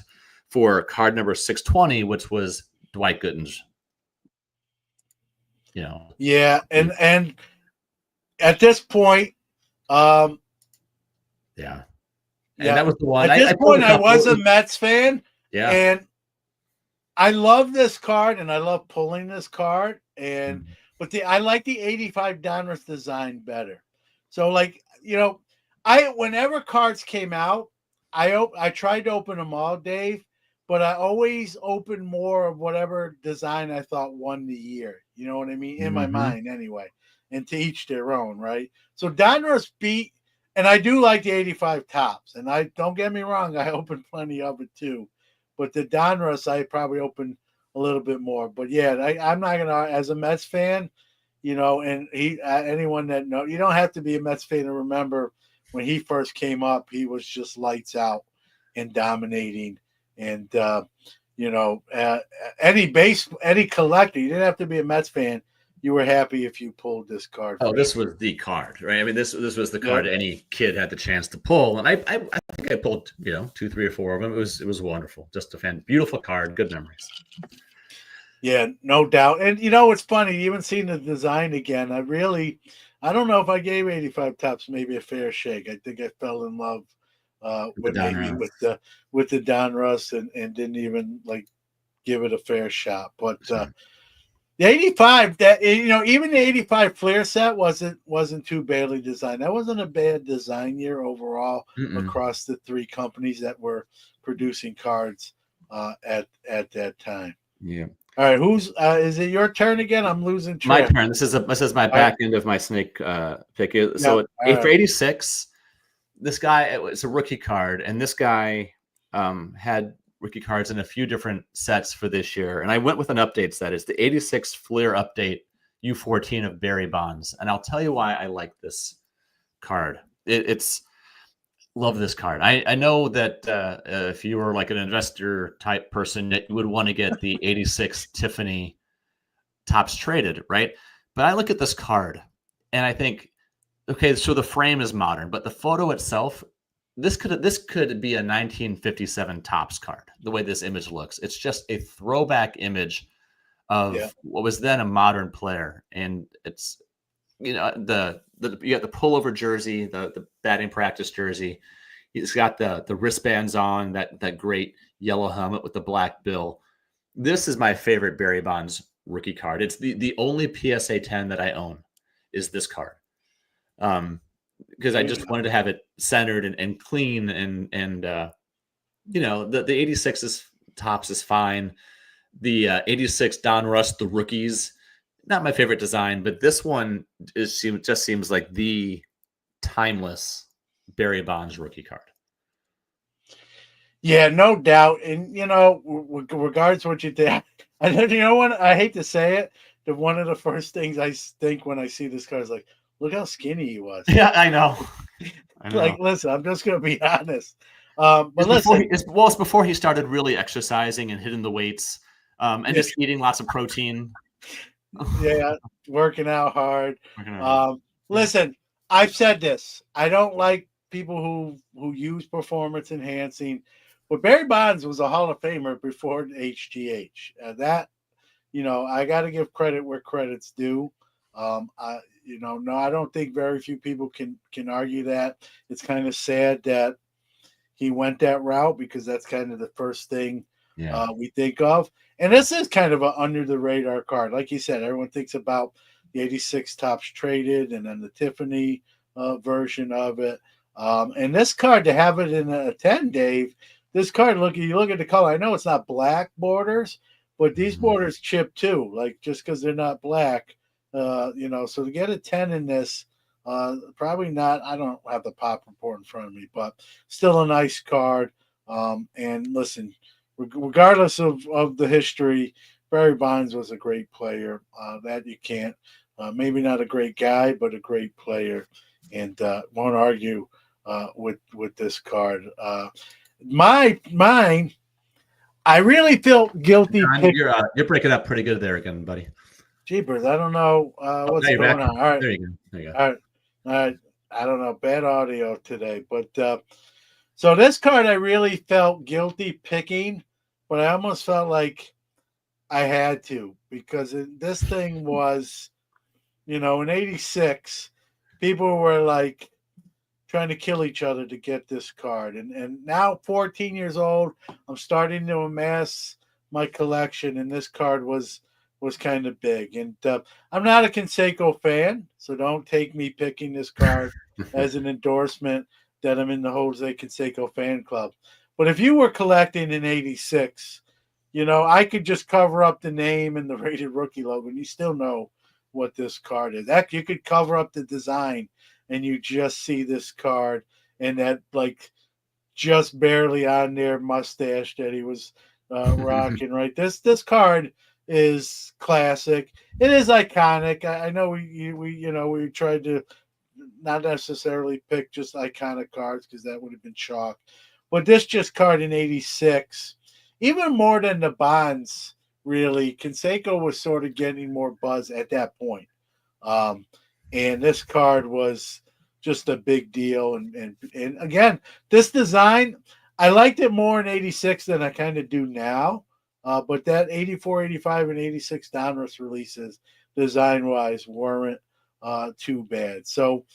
for card number 620, which was Dwight Gooden's. Yeah. And at this point, yeah. And that was the one. At this point, I was a Mets fan. Yeah. And I love this card, and I love pulling this card. But I like the 85 Donruss design better. So, whenever cards came out, I tried to open them all, Dave, but I always opened more of whatever design I thought won the year. You know what I mean? In my mind, anyway. And to each their own, right? So Donruss beat. And I do like the 85 tops. And I don't get me wrong, I opened plenty of it too. But the Donruss, I probably opened a little bit more. But yeah, I'm not gonna, as a Mets fan, and anyone that knows, you don't have to be a Mets fan to remember when he first came up, he was just lights out and dominating. And any collector, you didn't have to be a Mets fan you were happy if you pulled this card. Oh, this was the card, right? I mean, this was the card any kid had the chance to pull, and I think I pulled 2, 3, or 4 of them. It was wonderful, just a beautiful card, good memories. Yeah, no doubt. And it's funny, even seeing the design again, I don't know if I gave 85 Tops maybe a fair shake. I think I fell in love with the Donruss and didn't even give it a fair shot. But the 85, that even the 85 Fleer set wasn't too badly designed. That wasn't a bad design year overall across the 3 companies that were producing cards at that time. Yeah. All right, who's is it your turn again? I'm losing track. My turn. This is my back end of my snake pick. So for 86, this guy, it's a rookie card, and this guy had rookie cards in a few different sets for this year, and I went with an update set. It's the 86 Fleer update U14 of Barry Bonds, and I'll tell you why I like this card. It's love this card. I know that if you were like an investor type person, that you would want to get the 86 Tiffany Tops traded, right? But I look at this card and I think, okay, so the frame is modern, but the photo itself, this could be a 1957 Tops card. The way this image looks, it's just a throwback image of what was then a modern player, and it's you got the pullover jersey, the batting practice jersey. He's got the wristbands on, that great yellow helmet with the black bill. This is my favorite Barry Bonds rookie card. It's the only PSA 10 that I own is this card. Because I just wanted to have it centered and clean, and the 86 Tops is fine. The 86 Donruss, the rookies, not my favorite design, but this one just seems like the timeless Barry Bonds rookie card. Yeah, no doubt. And regards to what you did, what? I hate to say it, but one of the first things I think when I see this card is like, look how skinny he was. Yeah, I know. Like, listen, I'm just gonna be honest. But it's before he started really exercising and hitting the weights, and just eating lots of protein. Yeah, working out hard. Listen, I've said this. I don't like people who use performance enhancing, but Barry Bonds was a Hall of Famer before HGH. I got to give credit where credit's due. I don't think very few people can argue that. It's kind of sad that he went that route, because that's kind of the first thing we think of. And this is kind of an under the radar card. Like you said, everyone thinks about the 86 Tops traded and then the Tiffany version of it. And this card, to have it in a 10, Dave, this card, you look at the color. I know it's not black borders, but these borders chip too, just because they're not black. So to get a 10 in this, probably not. I don't have the pop report in front of me, but still a nice card. And listen, regardless of the history, Barry Bonds was a great player. That you can't. Maybe not a great guy, but a great player, and won't argue with this card. Mine. I really feel guilty. You're breaking up pretty good there again, buddy. Jeepers, I don't know what's going on. All right, there you go. All right. I don't know, bad audio today, but so this card I really felt guilty picking, but I almost felt like I had to, because this thing was, in 86, people were like trying to kill each other to get this card, and now 14 years old, I'm starting to amass my collection, and this card was kind of big. And I'm not a Canseco fan, so don't take me picking this card as an endorsement that I'm in the Jose Canseco fan club. But if you were collecting in 86, I could just cover up the name and the rated rookie logo, and you still know what this card is. That you could cover up the design, and you just see this card and that just barely on there mustache that he was rocking. Right, this card is classic. It is iconic. I know we tried to not necessarily pick just iconic cards, because that would have been chalk. But this card in 86, even more than the Bonds really, Canseco was sort of getting more buzz at that point. And this card was just a big deal. And again, this design, I liked it more in 86 than I kind of do now. But that 84, 85, and 86 Donruss releases, design-wise, weren't too bad. So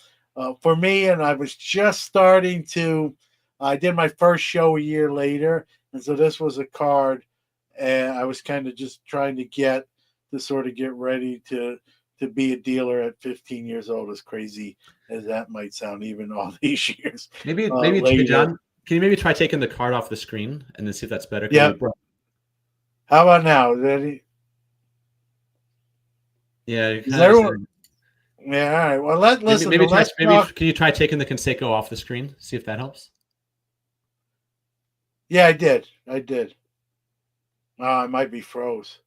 for me, and I was just starting to, I did my first show a year later. And so this was a card, and I was kind of just trying to sort of get ready to be a dealer at 15 years old, as crazy as that might sound, even all these years. Maybe later. John, can you maybe try taking the card off the screen and then see if that's better? Yeah. How about now? Yeah. Everyone... Yeah. All right. Well, listen. Maybe can you try taking the Canseco off the screen? See if that helps. Yeah, I did. Oh, it might be froze.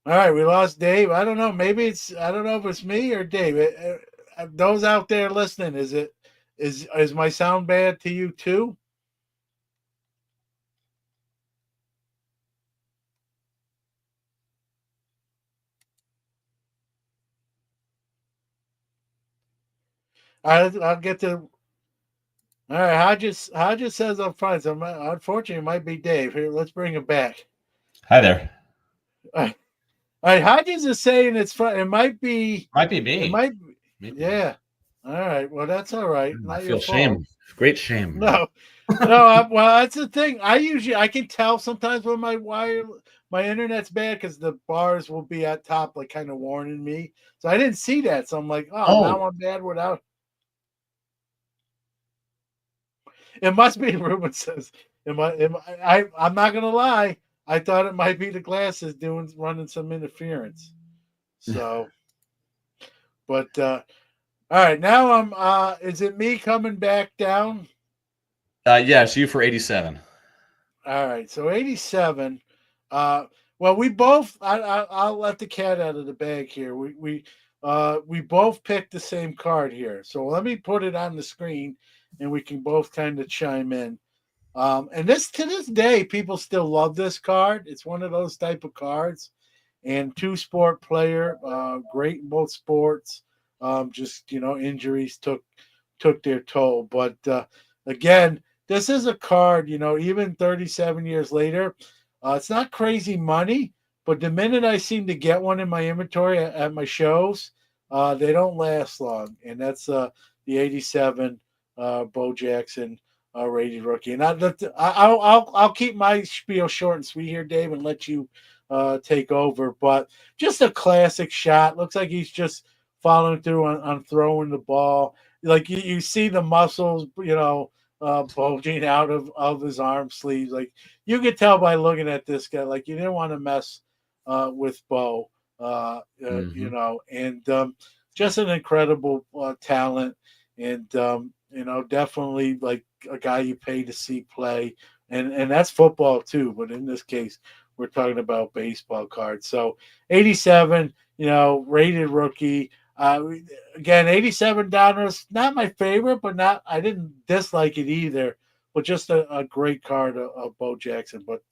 All right, we lost Dave. I don't know. Maybe I don't know if it's me or Dave. Those out there listening, is my sound bad to you too? All right, I'll get to. All right, Hodges says I'm fine. So unfortunately, it might be Dave. Here, let's bring him back. Hi there. All right, Hodges is saying it's fine. It might be. Might be me. It might be. Yeah. All right. Well, that's all right. Not I your feel fault. shame. Great shame. No. Well, that's the thing. I can tell sometimes when my internet's bad because the bars will be at top, like kind of warning me. So I didn't see that. So I'm like, now I'm bad without. It must be. Ruben says, I'm not gonna lie. I thought it might be the glasses running some interference. So, but all right, now I'm. Is it me coming back down? Yes, you for 87. All right, so 87. Well, we both. I'll let the cat out of the bag here. We both picked the same card here. So let me put it on the screen, and we can both kind of chime in. And to this day, people still love this card. It's one of those type of cards, and two-sport player, great in both sports. Just injuries took their toll. But again, this is a card. Even 37 years later, it's not crazy money. But the minute I seem to get one in my inventory at my shows, they don't last long. And that's the 87 Bo Jackson. Rated rookie, and I'll keep my spiel short and sweet here, Dave, and let you take over. But just a classic shot. Looks like he's just following through on throwing the ball. Like you see the muscles, bulging out of his arm sleeves. Like you could tell by looking at this guy. Like you didn't want to mess with Bo, and just an incredible talent, and definitely like a guy you pay to see play, and that's football too. But in this case, we're talking about baseball cards. So 87, rated rookie. Again, 87 Donruss, not my favorite, but I didn't dislike it either. But just a great card of Bo Jackson. But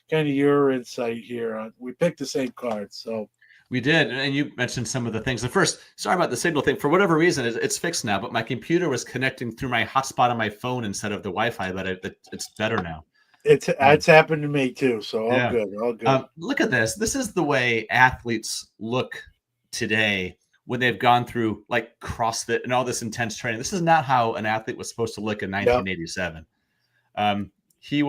kind of your insight here. We picked the same card, so. We did, and you mentioned some of the things. The first, sorry about the signal thing. For whatever reason, it's fixed now, but my computer was connecting through my hotspot on my phone instead of the Wi-Fi, but it's better now. It's happened to me too, so all good. Look at this. This is the way athletes look today when they've gone through like CrossFit and all this intense training. This is not how an athlete was supposed to look in 1987. Yep. He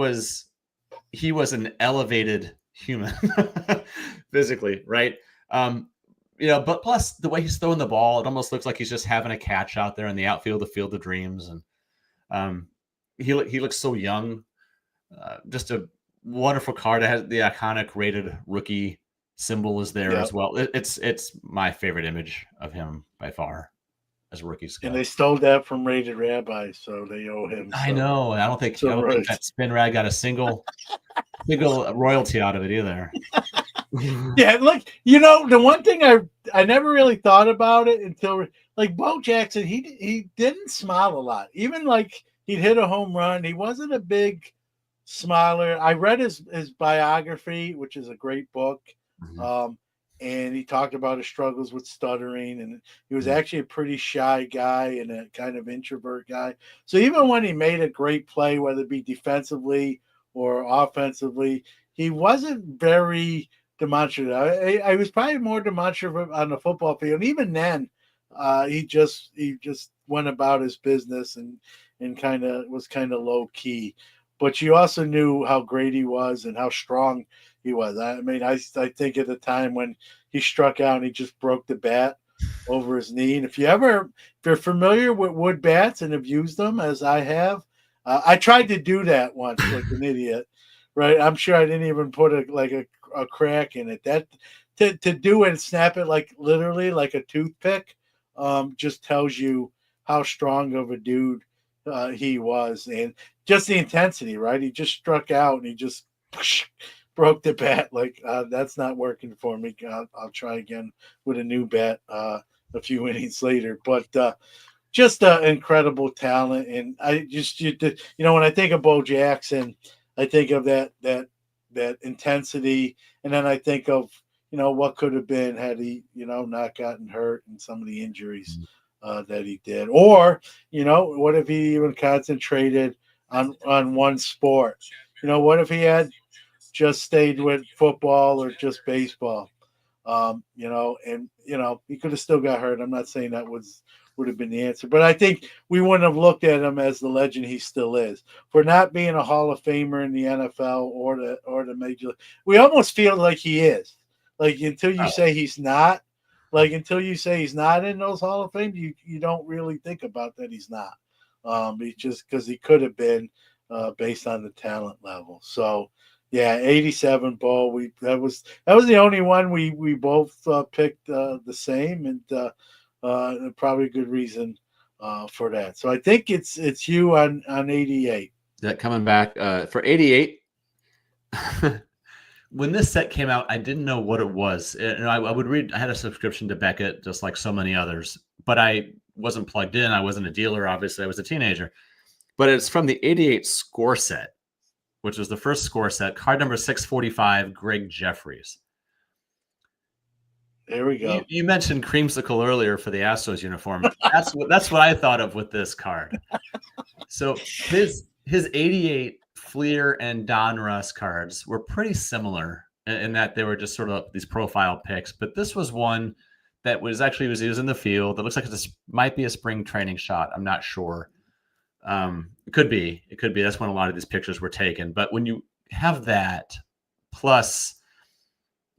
was an elevated human physically, right? But plus the way he's throwing the ball, it almost looks like he's just having a catch out there in the outfield, the field of dreams. And he looks so young. Just a wonderful card. It has the iconic rated rookie symbol is there as well. It's my favorite image of him by far as a rookie. And they stole that from Rated Rabbi, so they owe him. I know. I don't think that Spin Rag got a single royalty out of it either. Yeah, look, the one thing I never really thought about it until like Bo Jackson, he didn't smile a lot. Even like he'd hit a home run, he wasn't a big smiler. I read his biography, which is a great book. Mhm. And he talked about his struggles with stuttering, and he was Mhm. actually a pretty shy guy and a kind of introvert guy. So even when he made a great play, whether it be defensively or offensively, he wasn't very demonstrative. I was probably more demonstrative on the football field. And even then, he just went about his business and kind of was kind of low key. But you also knew how great he was and how strong he was. I mean, I think at the time when he struck out and he just broke the bat over his knee. And if you're familiar with wood bats and have used them as I have, I tried to do that once like an idiot, right? I'm sure I didn't even put a crack in it. That to do it and snap it like literally like a toothpick, just tells you how strong of a dude he was, and just the intensity, right? He just struck out and he just broke the bat. Like that's not working for me. I'll try again with a new bat a few innings later. But just incredible talent, and when I think of Bo Jackson, I think of that intensity, and then I think of what could have been had he not gotten hurt and some of the injuries that he did, or what if he even concentrated on one sport? What if he had just stayed with football or just baseball? And he could have still got hurt. I'm not saying that would have been the answer, but I think we wouldn't have looked at him as the legend he still is for not being a Hall of Famer in the NFL or the major league. We almost feel like he is. Like until you say he's not, until you say he's not in those Hall of Fame, you don't really think about that he's not. He just because he could have been based on the talent level. So yeah, 87 Bo. That was the only one we both picked the same, and probably a good reason for that. So I think it's you on 88. That coming back for 88. When this set came out, I didn't know what it was. I would read. I had a subscription to Beckett, just like so many others, but I wasn't plugged in. I wasn't a dealer. Obviously, I was a teenager. But it's from the 88 score set, which was the first score set. Card number 645, Greg Jeffries. There we go. You mentioned creamsicle earlier for the Astros uniform. That's what I thought of with this card. So his 88 Fleer and Donruss cards were pretty similar in that they were just sort of these profile picks. But this was one that was actually he was in the field. It looks like it might be a spring training shot. I'm not sure. It could be. That's when a lot of these pictures were taken. But when you have that plus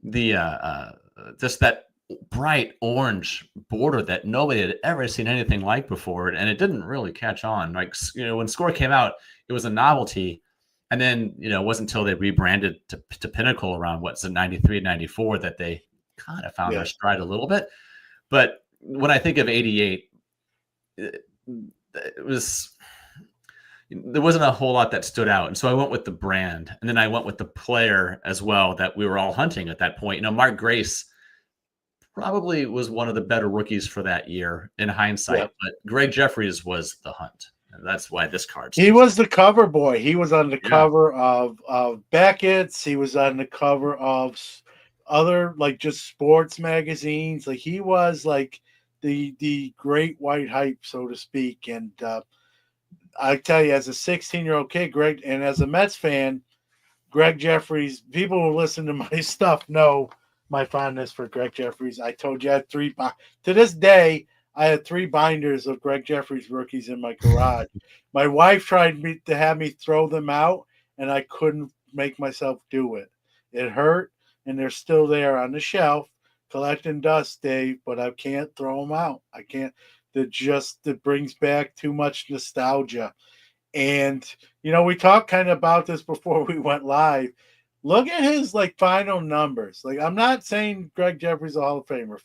the just that bright orange border that nobody had ever seen anything like before, and it didn't really catch on. Like when Score came out, it was a novelty, and then it wasn't until they rebranded to Pinnacle around what's in 93, 94 that they kind of found their stride a little bit. But when I think of 88, it was. There wasn't a whole lot that stood out. And so I went with the brand, and then I went with the player as well that we were all hunting at that point. Mark Grace probably was one of the better rookies for that year in hindsight, but Greg Jeffries was the hunt. And that's why this card. He was the cover boy. He was on the cover of Beckett's. He was on the cover of other just sports magazines. Like he was like the great white hype, so to speak. And I tell you, as a 16-year-old kid, Greg, and as a Mets fan, Greg Jeffries, people who listen to my stuff know my fondness for Greg Jeffries. I told you I had to this day, I had 3 binders of Greg Jeffries rookies in my garage. My wife tried to have me throw them out, and I couldn't make myself do it. It hurt, and they're still there on the shelf collecting dust, Dave, but I can't throw them out. I can't. It brings back too much nostalgia. And, we talked kind of about this before we went live. Look at his final numbers. I'm not saying Greg Jeffries is a Hall of Famer,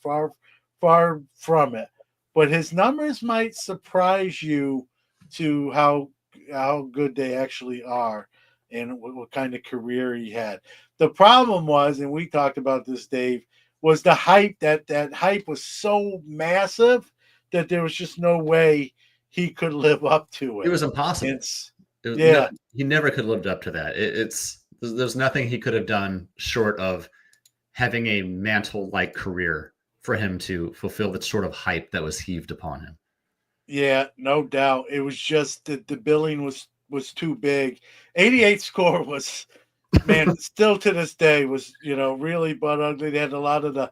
far from it, but his numbers might surprise you to how good they actually are and what kind of career he had. The problem was, and we talked about this, Dave, was the hype. That hype was so massive that there was just no way he could live up to it. It was impossible. Yeah. He never could have lived up to that. There's nothing he could have done short of having a mantle-like career for him to fulfill the sort of hype that was heaved upon him. Yeah, no doubt. It was just that the billing was too big. 88 score was, man, still to this day was, really butt ugly. They had a lot of the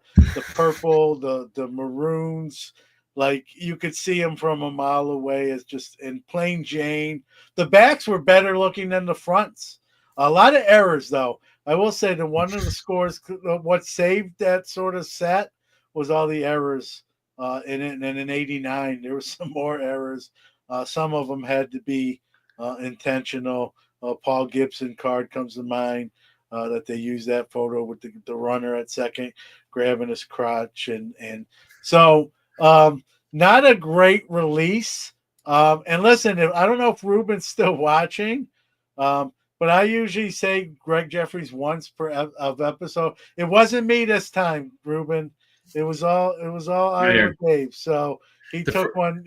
purple, the maroons. Like you could see them from a mile away as just in plain Jane. The backs were better looking than the fronts. A lot of errors though. I will say that one of the scores, what saved that sort of set was all the errors in it. And then in 89, there was some more errors. Some of them had to be intentional. Paul Gibson card comes to mind that they used that photo with the runner at second grabbing his crotch. And so not a great release. And listen, I don't know if Ruben's still watching, but I usually say Greg Jeffries once per of episode. It wasn't me this time, Ruben. It was all Iowa Dave. So he took one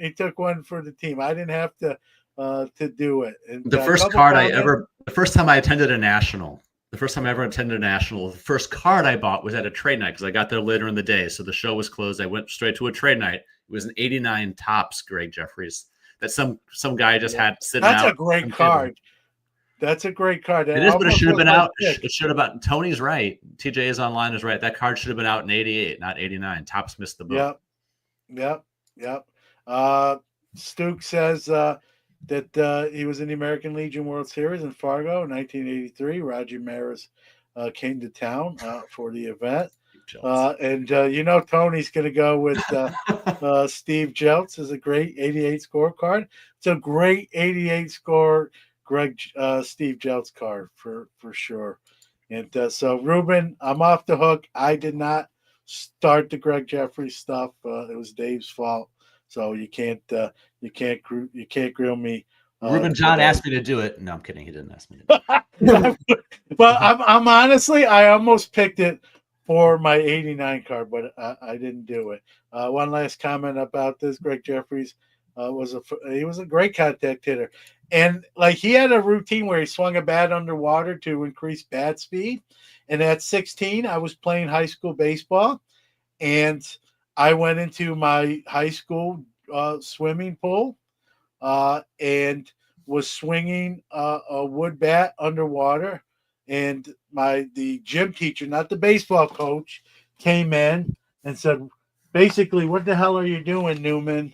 for the team. I didn't have to do it. And the first time I attended a national, the first card I bought was at a trade night because I got there later in the day. So the show was closed. I went straight to a trade night. It was an 89 Topps Greg Jeffries that some guy just had sitting out. That's a great card. That's a great card. It is, but it should have been out. It should have been. Tony's right. TJ is online is right. That card should have been out in 88, not 89. Topps missed the boat. Yep. Stuke says that he was in the American Legion World Series in Fargo in 1983. Roger Maris came to town for the event. And Tony's going to go with Steve Jeltz is a great 88 scorecard. It's a great 88 score Steve Jeltz card for sure. And so Ruben, I'm off the hook. I did not start the Greg Jeffries stuff. It was Dave's fault. So you can't grill me. Ruben John asked me to do it. No, I'm kidding. He didn't ask me to do it. But I'm honestly, I almost picked it for my 89 card, but I didn't do it. One last comment about this: Greg Jeffries he was a great contact hitter, and like he had a routine where he swung a bat underwater to increase bat speed. And at 16, I was playing high school baseball, and I went into my high school swimming pool and was swinging a wood bat underwater. And the gym teacher, not the baseball coach, came in and said, basically, what the hell are you doing, Newman?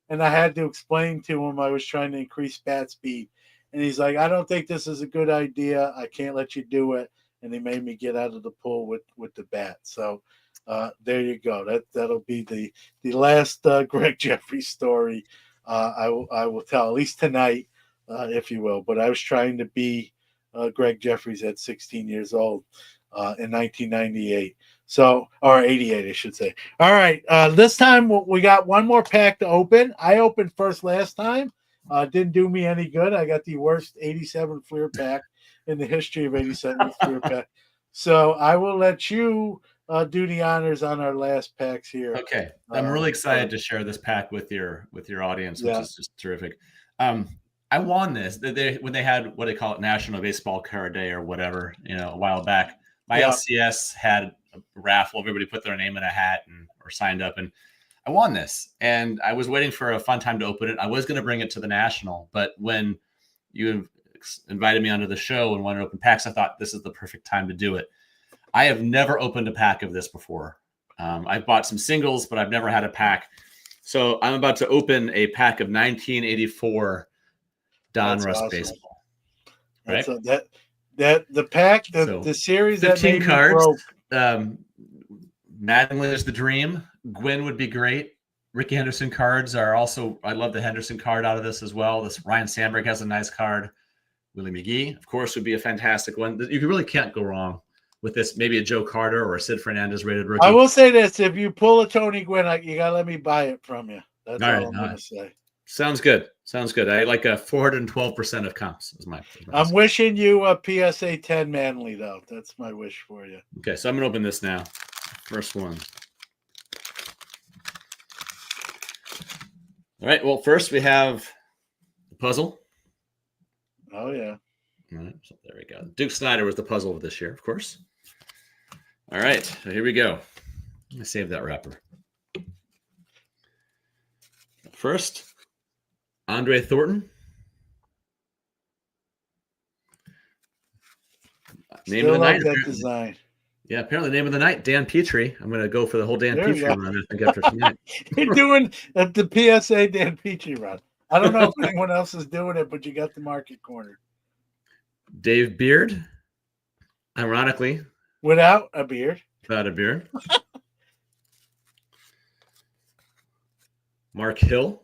And I had to explain to him I was trying to increase bat speed. And he's like, I don't think this is a good idea. I can't let you do it. And he made me get out of the pool with the bat. So there you go. That'll be the last Greg Jeffries story I will tell, at least tonight, if you will. But I was trying to be Greg Jeffries at 16 years old in 1998. So, or 88, I should say. All right. This time we got one more pack to open. I opened first last time. Didn't do me any good. I got the worst 87 Fleer pack in the history of 87 Fleer pack. So I will let you do the honors on our last packs here. Okay. I'm really excited to share this pack with your audience, which is just terrific. I won this when they had what they call it National Baseball Card Day or whatever, a while back. My LCS had a raffle. Everybody put their name in a hat or signed up, and I won this. And I was waiting for a fun time to open it. I was going to bring it to the National, but when you invited me onto the show and wanted to open packs, I thought this is the perfect time to do it. I have never opened a pack of this before. I've bought some singles, but I've never had a pack. So I'm about to open a pack of 1984 Donruss baseball. Right? So the pack, the series 15 that cards. Mattingly is the dream. Gwynn would be great. Ricky Henderson cards are also. I love the Henderson card out of this as well. This Ryan Sandberg has a nice card. Willie McGee, of course, would be a fantastic one. You really can't go wrong with this. Maybe a Joe Carter or a Sid Fernandez rated rookie. I will say this: if you pull a Tony Gwynn, you gotta let me buy it from you. That's all I'm gonna say. Sounds good. I like a 412% of comps. I'm wishing you a PSA 10 Manly though. That's my wish for you. Okay, so I'm gonna open this now. First one. All right. Well, first we have the puzzle. Oh, yeah. All right, so there we go. Duke Snyder was the puzzle of this year, of course. All right, so here we go. Let me save that wrapper. First, Andre Thornton. Name Still of the love night. that Apparently. design. Yeah, apparently name of the night, Dan Petrie. I'm going to go for the whole Dan There you Petrie go. run, I think, after tonight. You're doing the PSA Dan Petrie run. I don't know if anyone else is doing it, but you got the market cornered. Dave Beard, ironically. Without a beard. Without a beard. Mark Hill.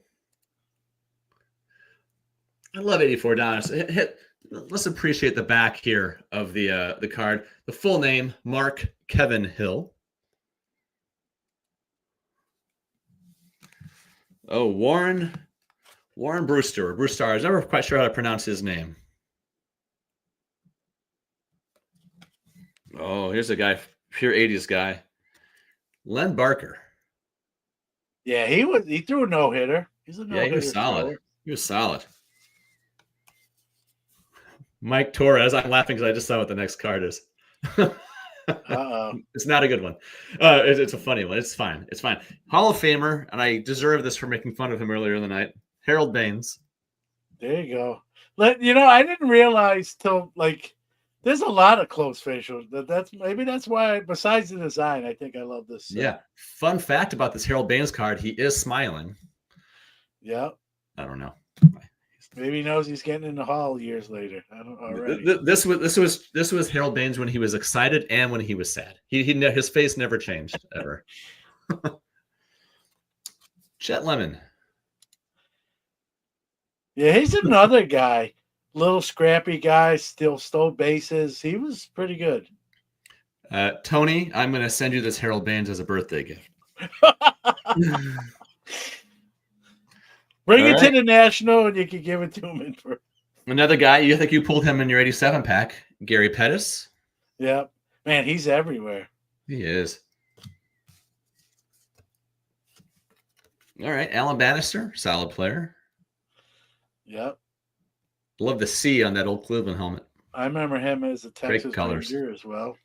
I love $84. Let's appreciate the back here of the card. The full name, Mark Kevin Hill. Oh, Warren Brewster. Brewster. I was never quite sure how to pronounce his name. Oh, here's a guy, pure 80s guy. Len Barker. Yeah, he threw a no-hitter. He's a no-hitter. Yeah, he was solid. thrower. He was solid. Mike Torres. I'm laughing because I just saw what the next card is. Uh-oh. It's not a good one. It's a funny one. It's fine. It's fine. Hall of Famer, and I deserve this for making fun of him earlier in the night. Harold Baines. There you go. I didn't realize till there's a lot of close facials. That's why. Besides the design, I think I love this. Yeah. Fun fact about this Harold Baines card: he is smiling. Yeah. I don't know. Maybe he knows he's getting in the hall years later. I don't already. This was Harold Baines when he was excited and when he was sad. His face never changed ever. Chet Lemon. Yeah, he's another guy. Little scrappy guy, still stole bases. He was pretty good. Tony, I'm going to send you this Harold Baines as a birthday gift. Bring it to the National, and you can give it to him for another guy. You think you pulled him in your 87 pack? Gary Pettis. Yeah, man, he's everywhere. He is. All right, Alan Bannister, solid player. Yep. Love the C on that old Cleveland helmet. I remember him as a Texas colors. Ranger as well.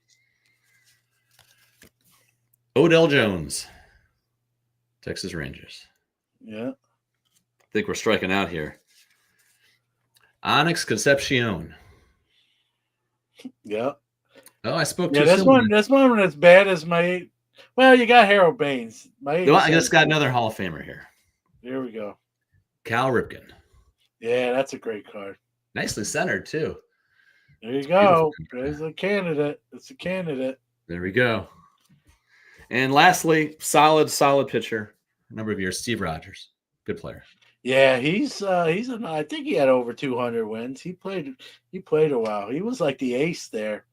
Odell Jones, Texas Rangers. Yeah. I think we're striking out here. Onyx Concepcion. Yeah. Oh, I spoke too soon. This one as bad as my. Well, you got Harold Baines. I just got another Hall of Famer here. There we go. Cal Ripken. Yeah, that's a great card. Nicely centered too. There you go. There's a candidate. It's a candidate. There we go. And lastly, solid pitcher. A number of years, Steve Rogers. Good player. Yeah, I think he had over 200 wins. He played a while. He was like the ace there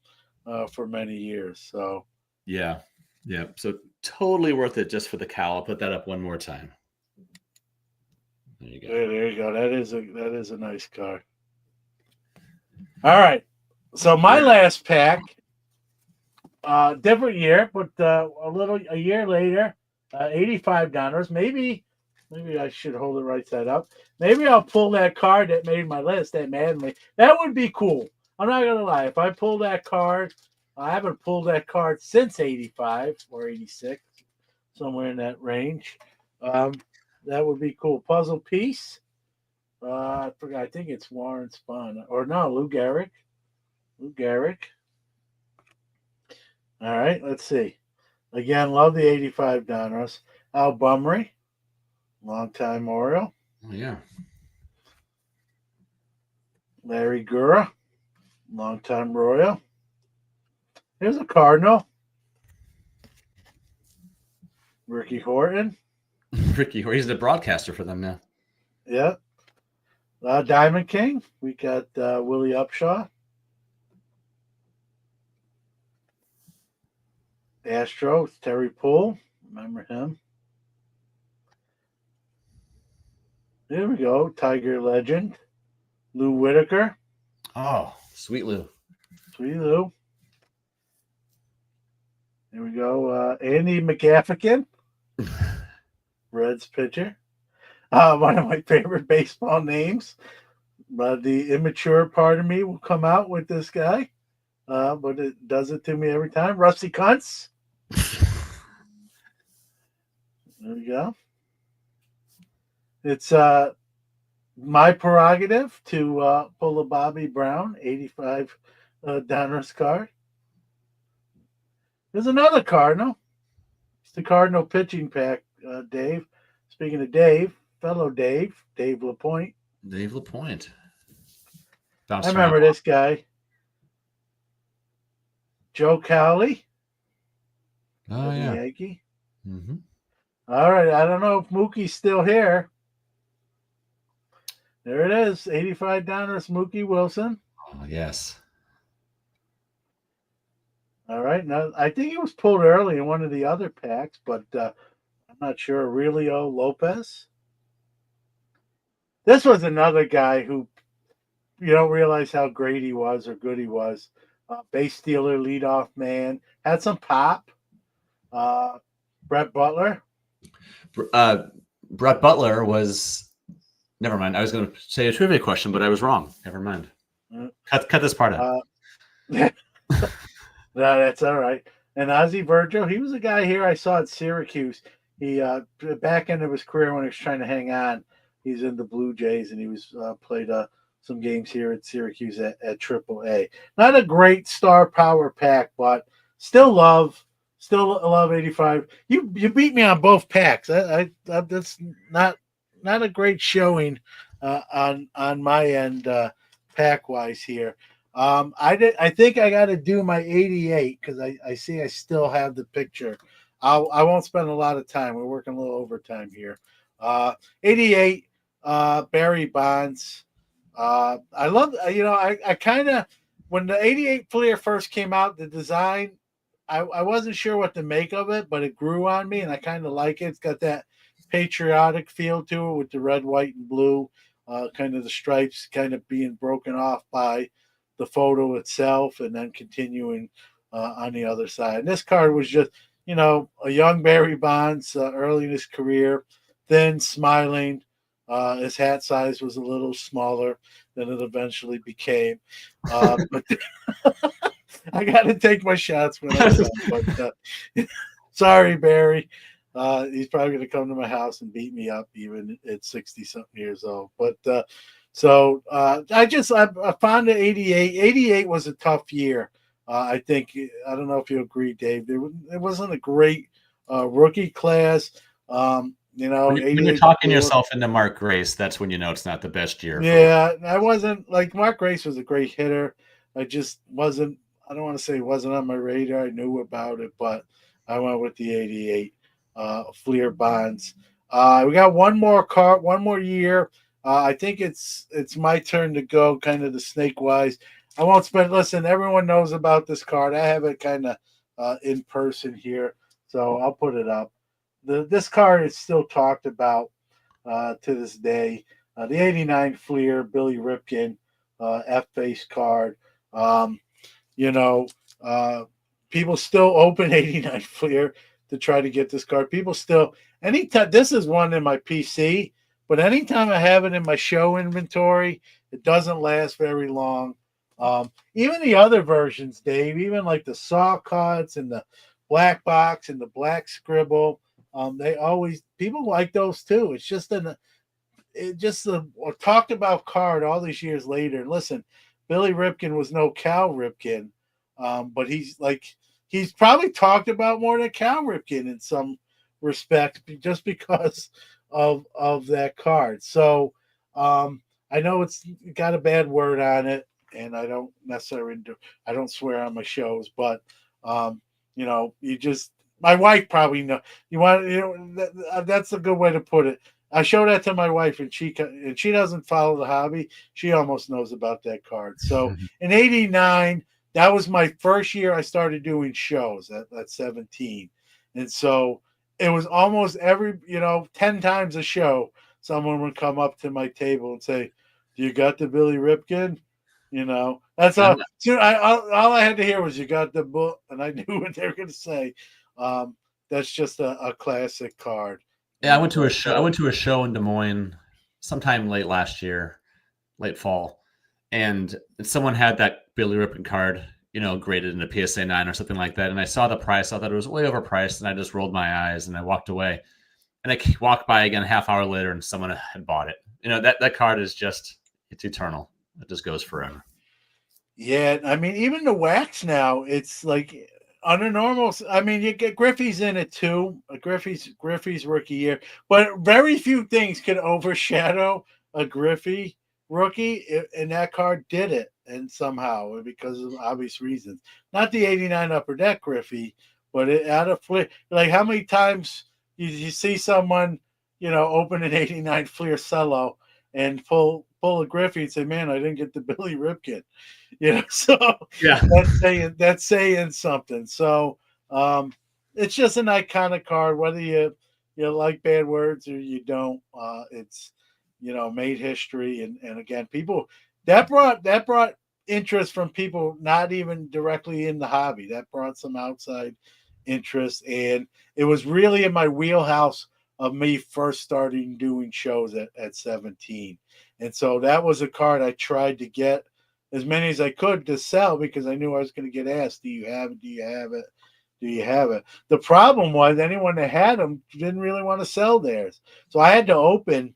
for many years. So yeah. So totally worth it just for the Cal. I'll put that up one more time. There you go. There you go. That is a nice card. All right. So my last pack, different year, but a year later, $85. Maybe I should hold it right side up. Maybe I'll pull that card that made my list, that Madden. That would be cool. I'm not gonna lie. If I pull that card, I haven't pulled that card since 85 or 86, somewhere in that range. That would be cool. Puzzle piece. I forgot. I think it's Warren Spahn. Or no, Lou Gehrig. All right, let's see. Again, love the 85 Donruss. Al Bumry, longtime Oriole. Oh, yeah. Larry Gura, longtime Royal. Here's a Cardinal. Ricky Horton. He's the broadcaster for them now. Yeah. Diamond King. We got Willie Upshaw. Astros, Terry Poole. Remember him. There we go. Tiger legend. Lou Whitaker. Oh, sweet Lou. Sweet Lou. There we go. Andy McGaffigan. Reds pitcher. One of my favorite baseball names. but the immature part of me will come out with this guy. But it does it to me every time. Rusty Cunts. There we go. It's my prerogative to pull a Bobby Brown 85 Donruss card. There's another Cardinal. It's the Cardinal pitching pack, Dave. Speaking of Dave, fellow Dave LaPointe. Dave LaPointe. I remember this guy. Joe Cowley. Oh, yeah. Yankee. Mm-hmm. All right. I don't know if Mookie's still here. There it is. 85 Donruss Mookie Wilson. Oh, yes. All right. Now, I think he was pulled early in one of the other packs, but I'm not sure. Aurelio Lopez. This was another guy who you don't realize how great he was or good he was. Base stealer, leadoff man. Had some pop. Brett Butler. Brett Butler was. Never mind. I was going to say a trivia question, but I was wrong. Never mind. Cut this part out. No, that's all right. And Ozzie Virgil, he was a guy here I saw at Syracuse. He back end of his career when he was trying to hang on, he's in the Blue Jays, and he was played some games here at Syracuse at AAA. Not a great star power pack, but still love 85. You beat me on both packs. I that's not a great showing on my end pack wise here. I think I got to do my 88 because I see I still have the picture. I won't spend a lot of time. We're working a little overtime here. 88 Barry Bonds. I love, I kind of, when the 88 Fleer first came out, the design, I wasn't sure what to make of it, but it grew on me and I kind of like it. It's got that patriotic feel to it with the red, white, and blue, kind of the stripes kind of being broken off by the photo itself and then continuing on the other side. And this card was just, a young Barry Bonds early in his career, thin, smiling. His hat size was a little smaller than it eventually became. But I got to take my shots when I'm done. But sorry, Barry. He's probably going to come to my house and beat me up even at 60-something years old. But I found the 88. 88 was a tough year. I think, I don't know if you agree, Dave. It wasn't a great rookie class. When you're talking yourself into Mark Grace, that's when you know it's not the best year. Yeah, I wasn't like Mark Grace was a great hitter. I just wasn't. I don't want to say it wasn't on my radar. I knew about it, but I went with the 88 Fleer Bonds. We got one more year. I think it's my turn to go, kind of the snake wise. I won't spend. Listen, everyone knows about this card. I have it kind of in person here, so I'll put it up. This card is still talked about to this day. The 89 Fleer, Billy Ripken, F-base card. People still open 89 Fleer to try to get this card. People still, anytime, this is one in my PC, but anytime I have it in my show inventory, it doesn't last very long. Even the other versions, Dave, even like the saw cuts and the black box and the black scribble, people like those too. It's just a talked about card all these years later. And listen, Billy Ripken was no Cal Ripken, but he's probably talked about more than Cal Ripken in some respects, just because of that card. So I know it's got a bad word on it, and I don't necessarily I don't swear on my shows, but my wife probably know. That's a good way to put it. I showed that to my wife, and she doesn't follow the hobby. She almost knows about that card. So in '89, that was my first year I started doing shows at 17, and so it was almost every 10 times a show, someone would come up to my table and say, "Do you got the Billy Ripken?" That's all. All I had to hear was, "You got the book," and I knew what they were going to say. That's just a classic card. Yeah, I went to a show in Des Moines sometime late last year. late fall, and someone had that Billy Ripken card, graded in a PSA 9 or something like that. And I saw the price. I thought it was way overpriced, and I just rolled my eyes and I walked away. And I walked by again a half hour later, and someone had bought it. That card is it's eternal. It just goes forever. Yeah, I mean, even the wax now, it's like under normal. I mean, you get Griffey's in it too. Griffey's rookie year, but very few things could overshadow a Griffey rookie, and that card did it, and somehow because of obvious reasons. Not the '89 Upper Deck Griffey, but it out of flip. Like how many times you see someone open an '89 Fleer Cello and pull a Griffey and say, "Man, I didn't get the Billy Ripken." So yeah, that's saying something. So it's just an iconic card, whether you like bad words or you don't. It's made history, and again, people that brought interest from people not even directly in the hobby. That brought some outside interest, and it was really in my wheelhouse of me first starting doing shows at 17. And so that was a card I tried to get as many as I could to sell because I knew I was going to get asked, do you have it? Do you have it? Do you have it? The problem was anyone that had them didn't really want to sell theirs. So I had to open.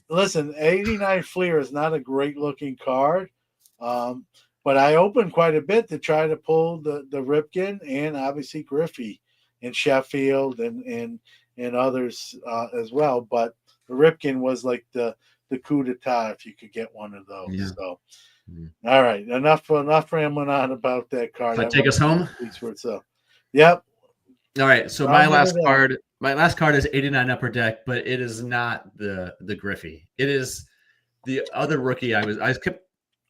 Listen, 89 Fleer is not a great looking card, but I opened quite a bit to try to pull the Ripken and obviously Griffey and Sheffield and others as well. But the Ripken was like the coup d'etat if you could get one of those. Yeah. So, all right, enough rambling on about that card. That take us home. Yep. All right. So my last card is 89 Upper Deck, but it is not the Griffey. It is the other rookie. I kept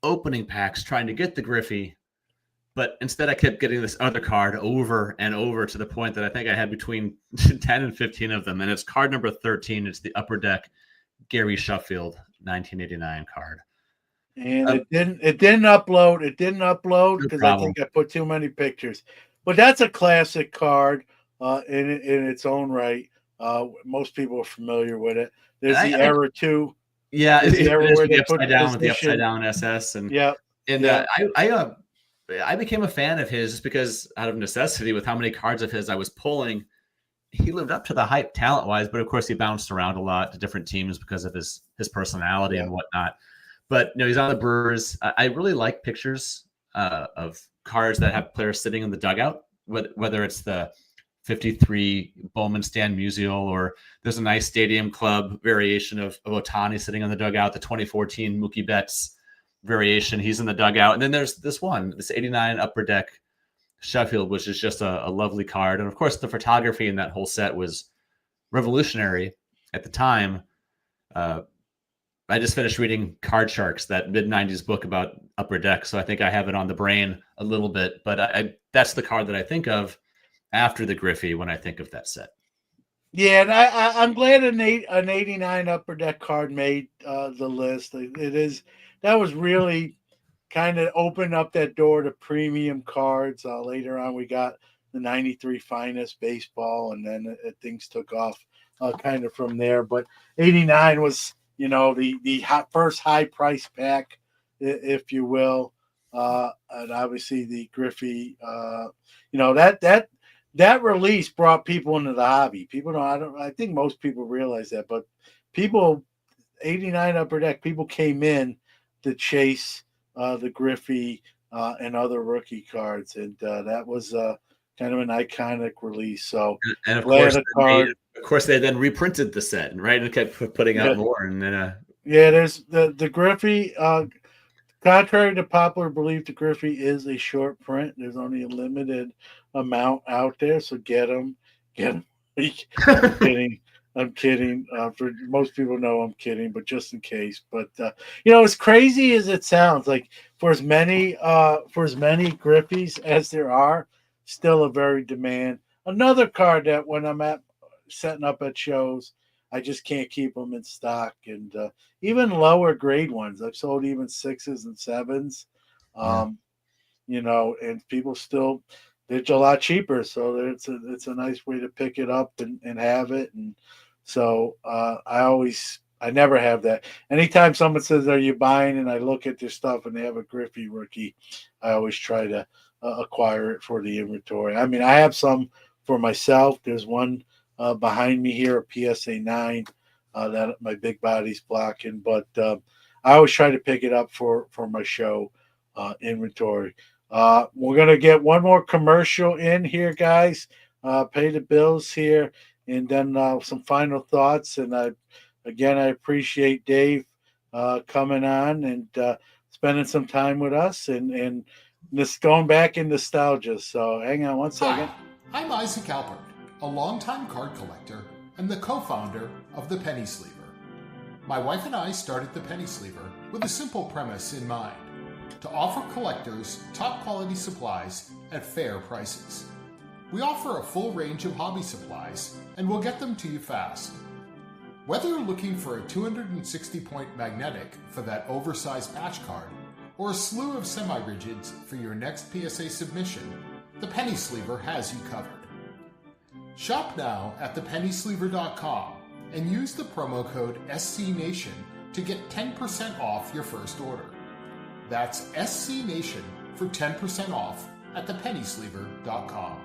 opening packs trying to get the Griffey, but instead I kept getting this other card over and over to the point that I think I had between 10 and 15 of them. And it's card number 13. It's the Upper Deck Gary Sheffield 1989 card. And it didn't upload. It didn't upload because I think I put too many pictures. But that's a classic card in its own right. Most people are familiar with it. There's the error too. Yeah, it's the error where they put the upside down SS, and I became a fan of his just because out of necessity with how many cards of his I was pulling. He lived up to the hype talent wise, but of course he bounced around a lot to different teams because of his personality and whatnot. But he's on the Brewers. I really like pictures of cards that have players sitting in the dugout, whether it's the 53 Bowman Stan Musial, or there's a nice Stadium Club variation of Ohtani sitting in the dugout, the 2014 Mookie Betts variation, he's in the dugout. And then there's this 89 Upper Deck Sheffield, which is just a lovely card. And of course, the photography in that whole set was revolutionary at the time. I just finished reading Card Sharks, that mid-90s book about Upper Deck, so I think I have it on the brain a little bit. But that's the card that I think of after the Griffey when I think of that set. Yeah, and I'm glad an 89 Upper Deck card made the list. That was really kind of opened up that door to premium cards. Later on, we got the 93 Finest Baseball, and then things took off kind of from there. But 89 was, the first high price pack, if you will. And obviously the Griffey, that release brought people into the hobby. People I think most people realize that, but 89 Upper Deck, people came in to chase the Griffey and other rookie cards, and that was kind of an iconic release. So, and of course, they then reprinted the set, right, and kept putting out more. And then, there's the Griffey. Contrary to popular belief, the Griffey is a short print. There's only a limited amount out there, so get them. I'm kidding. For most people know I'm kidding, but just in case. But as crazy as it sounds, like for as many Griffies as there are, still a very demand. Another card that when I'm setting up at shows, I just can't keep them in stock. And even lower grade ones, I've sold even 6s and 7s. And people still, it's a lot cheaper, so it's a nice way to pick it up and have it. And so I I never have that. Anytime someone says, "Are you buying?" and I look at their stuff and they have a Griffey rookie, I always try to acquire it for the inventory. I mean, I have some for myself. There's one behind me here, a PSA 9 that my big body's blocking, but I always try to pick it up for my show inventory. We're gonna get one more commercial in here, guys. Pay the bills here, and then some final thoughts. And I appreciate Dave coming on and spending some time with us and this going back in nostalgia. So hang on one second. Hi, I'm Isaac Alpert, a longtime card collector and the co-founder of the Penny Sleever. My wife and I started the Penny Sleever with a simple premise in mind: to offer collectors top quality supplies at fair prices. We offer a full range of hobby supplies, and we'll get them to you fast. Whether you're looking for a 260-point magnetic for that oversized patch card, or a slew of semi-rigids for your next PSA submission, the Penny Sleever has you covered. Shop now at thepennysleever.com and use the promo code SCNation to get 10% off your first order. That's SCNation for 10% off at thepennysleever.com.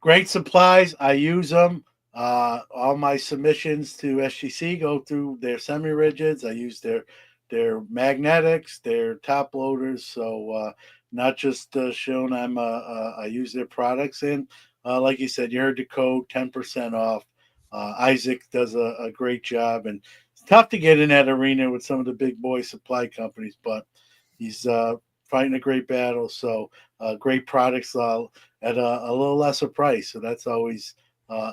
Great supplies. I use them. All my submissions to SGC go through their semi-rigids. I use their magnetics, their top loaders. So not just showing I use their products. And like you said, you heard the code, 10% off. Isaac does a great job, and it's tough to get in that arena with some of the big boy supply companies, but he's fighting a great battle. So great products at a little lesser price. So that's always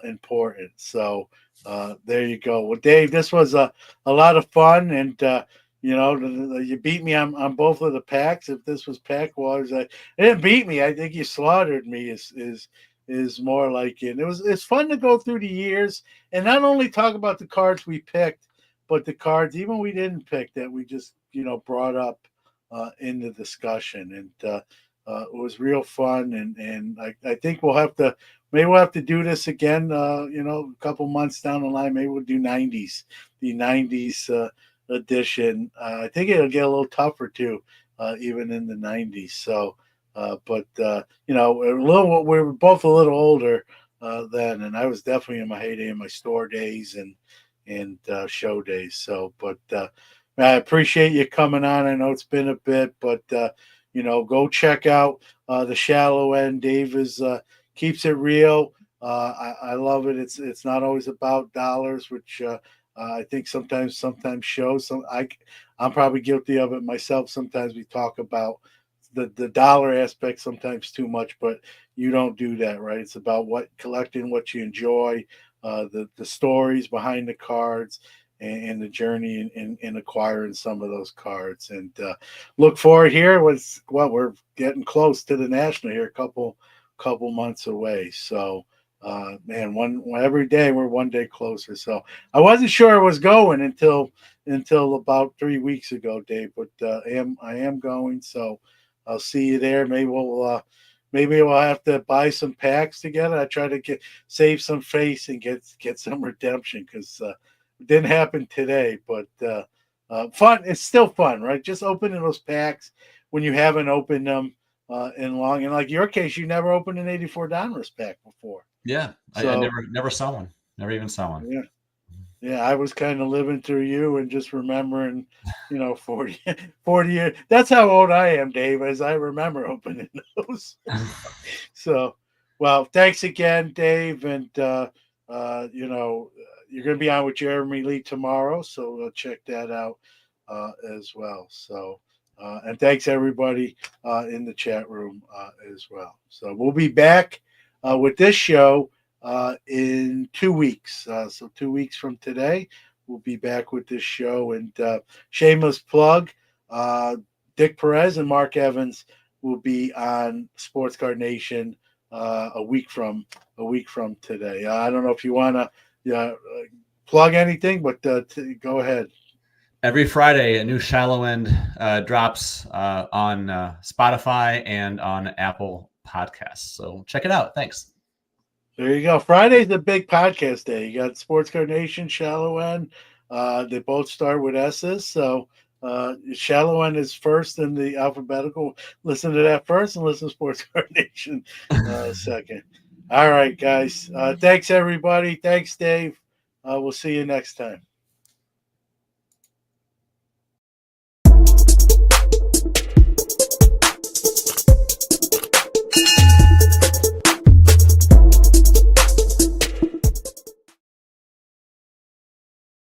important. So there you go. Well, Dave, this was a lot of fun, and you beat me on both of the packs. If this was Pack Wars, it didn't beat me. I think you slaughtered me. Is more like it. It's fun to go through the years and not only talk about the cards we picked, but the cards even we didn't pick that we just brought up in the discussion. And it was real fun. And I think we'll have to do this again. A couple months down the line. Maybe we'll do the 90s edition. I think it'll get a little tougher too, even in the 90s. So. We were both a little older then, and I was definitely in my heyday in my store days and show days. So, but I appreciate you coming on. I know it's been a bit, but go check out the Shallow End. Dave keeps it real. I love it. It's not always about dollars, which I think sometimes shows. I'm probably guilty of it myself. Sometimes we talk about the dollar aspect sometimes too much, but you don't do that, right? It's about collecting what you enjoy, the stories behind the cards, and the journey in acquiring some of those cards. And look forward here. We're getting close to the National here, a couple months away. So every day we're one day closer. So I wasn't sure it was going until about 3 weeks ago, Dave, but I am going. So I'll see you there. Maybe we'll have to buy some packs together. I try to save some face and get some redemption, because it didn't happen today. But fun. It's still fun, right? Just opening those packs when you haven't opened them in long. And like your case, you never opened an 84 Donruss pack before. Yeah, so, I never saw one. Never even saw one. Yeah. Yeah, I was kind of living through you and just remembering, 40 years. That's how old I am, Dave, as I remember opening those. So, well, thanks again, Dave. And, you're going to be on with Jeremy Lee tomorrow. So we'll check that out as well. So, and thanks everybody in the chat room as well. So we'll be back with this show in 2 weeks. So 2 weeks from today, we'll be back with this show. And shameless plug, Dick Perez and Mark Evans will be on Sports Card Nation a week from today. I don't know if you want to plug anything, but go ahead. Every Friday, a new Shallow End drops on Spotify and on Apple Podcasts. So check it out. Thanks. There you go. Friday's the big podcast day. You got Sports Card Nation, Shallow End. They both start with S's. So Shallow End is first in the alphabetical. Listen to that first and listen to Sports Card Nation second. All right, guys. Thanks, everybody. Thanks, Dave. We'll see you next time.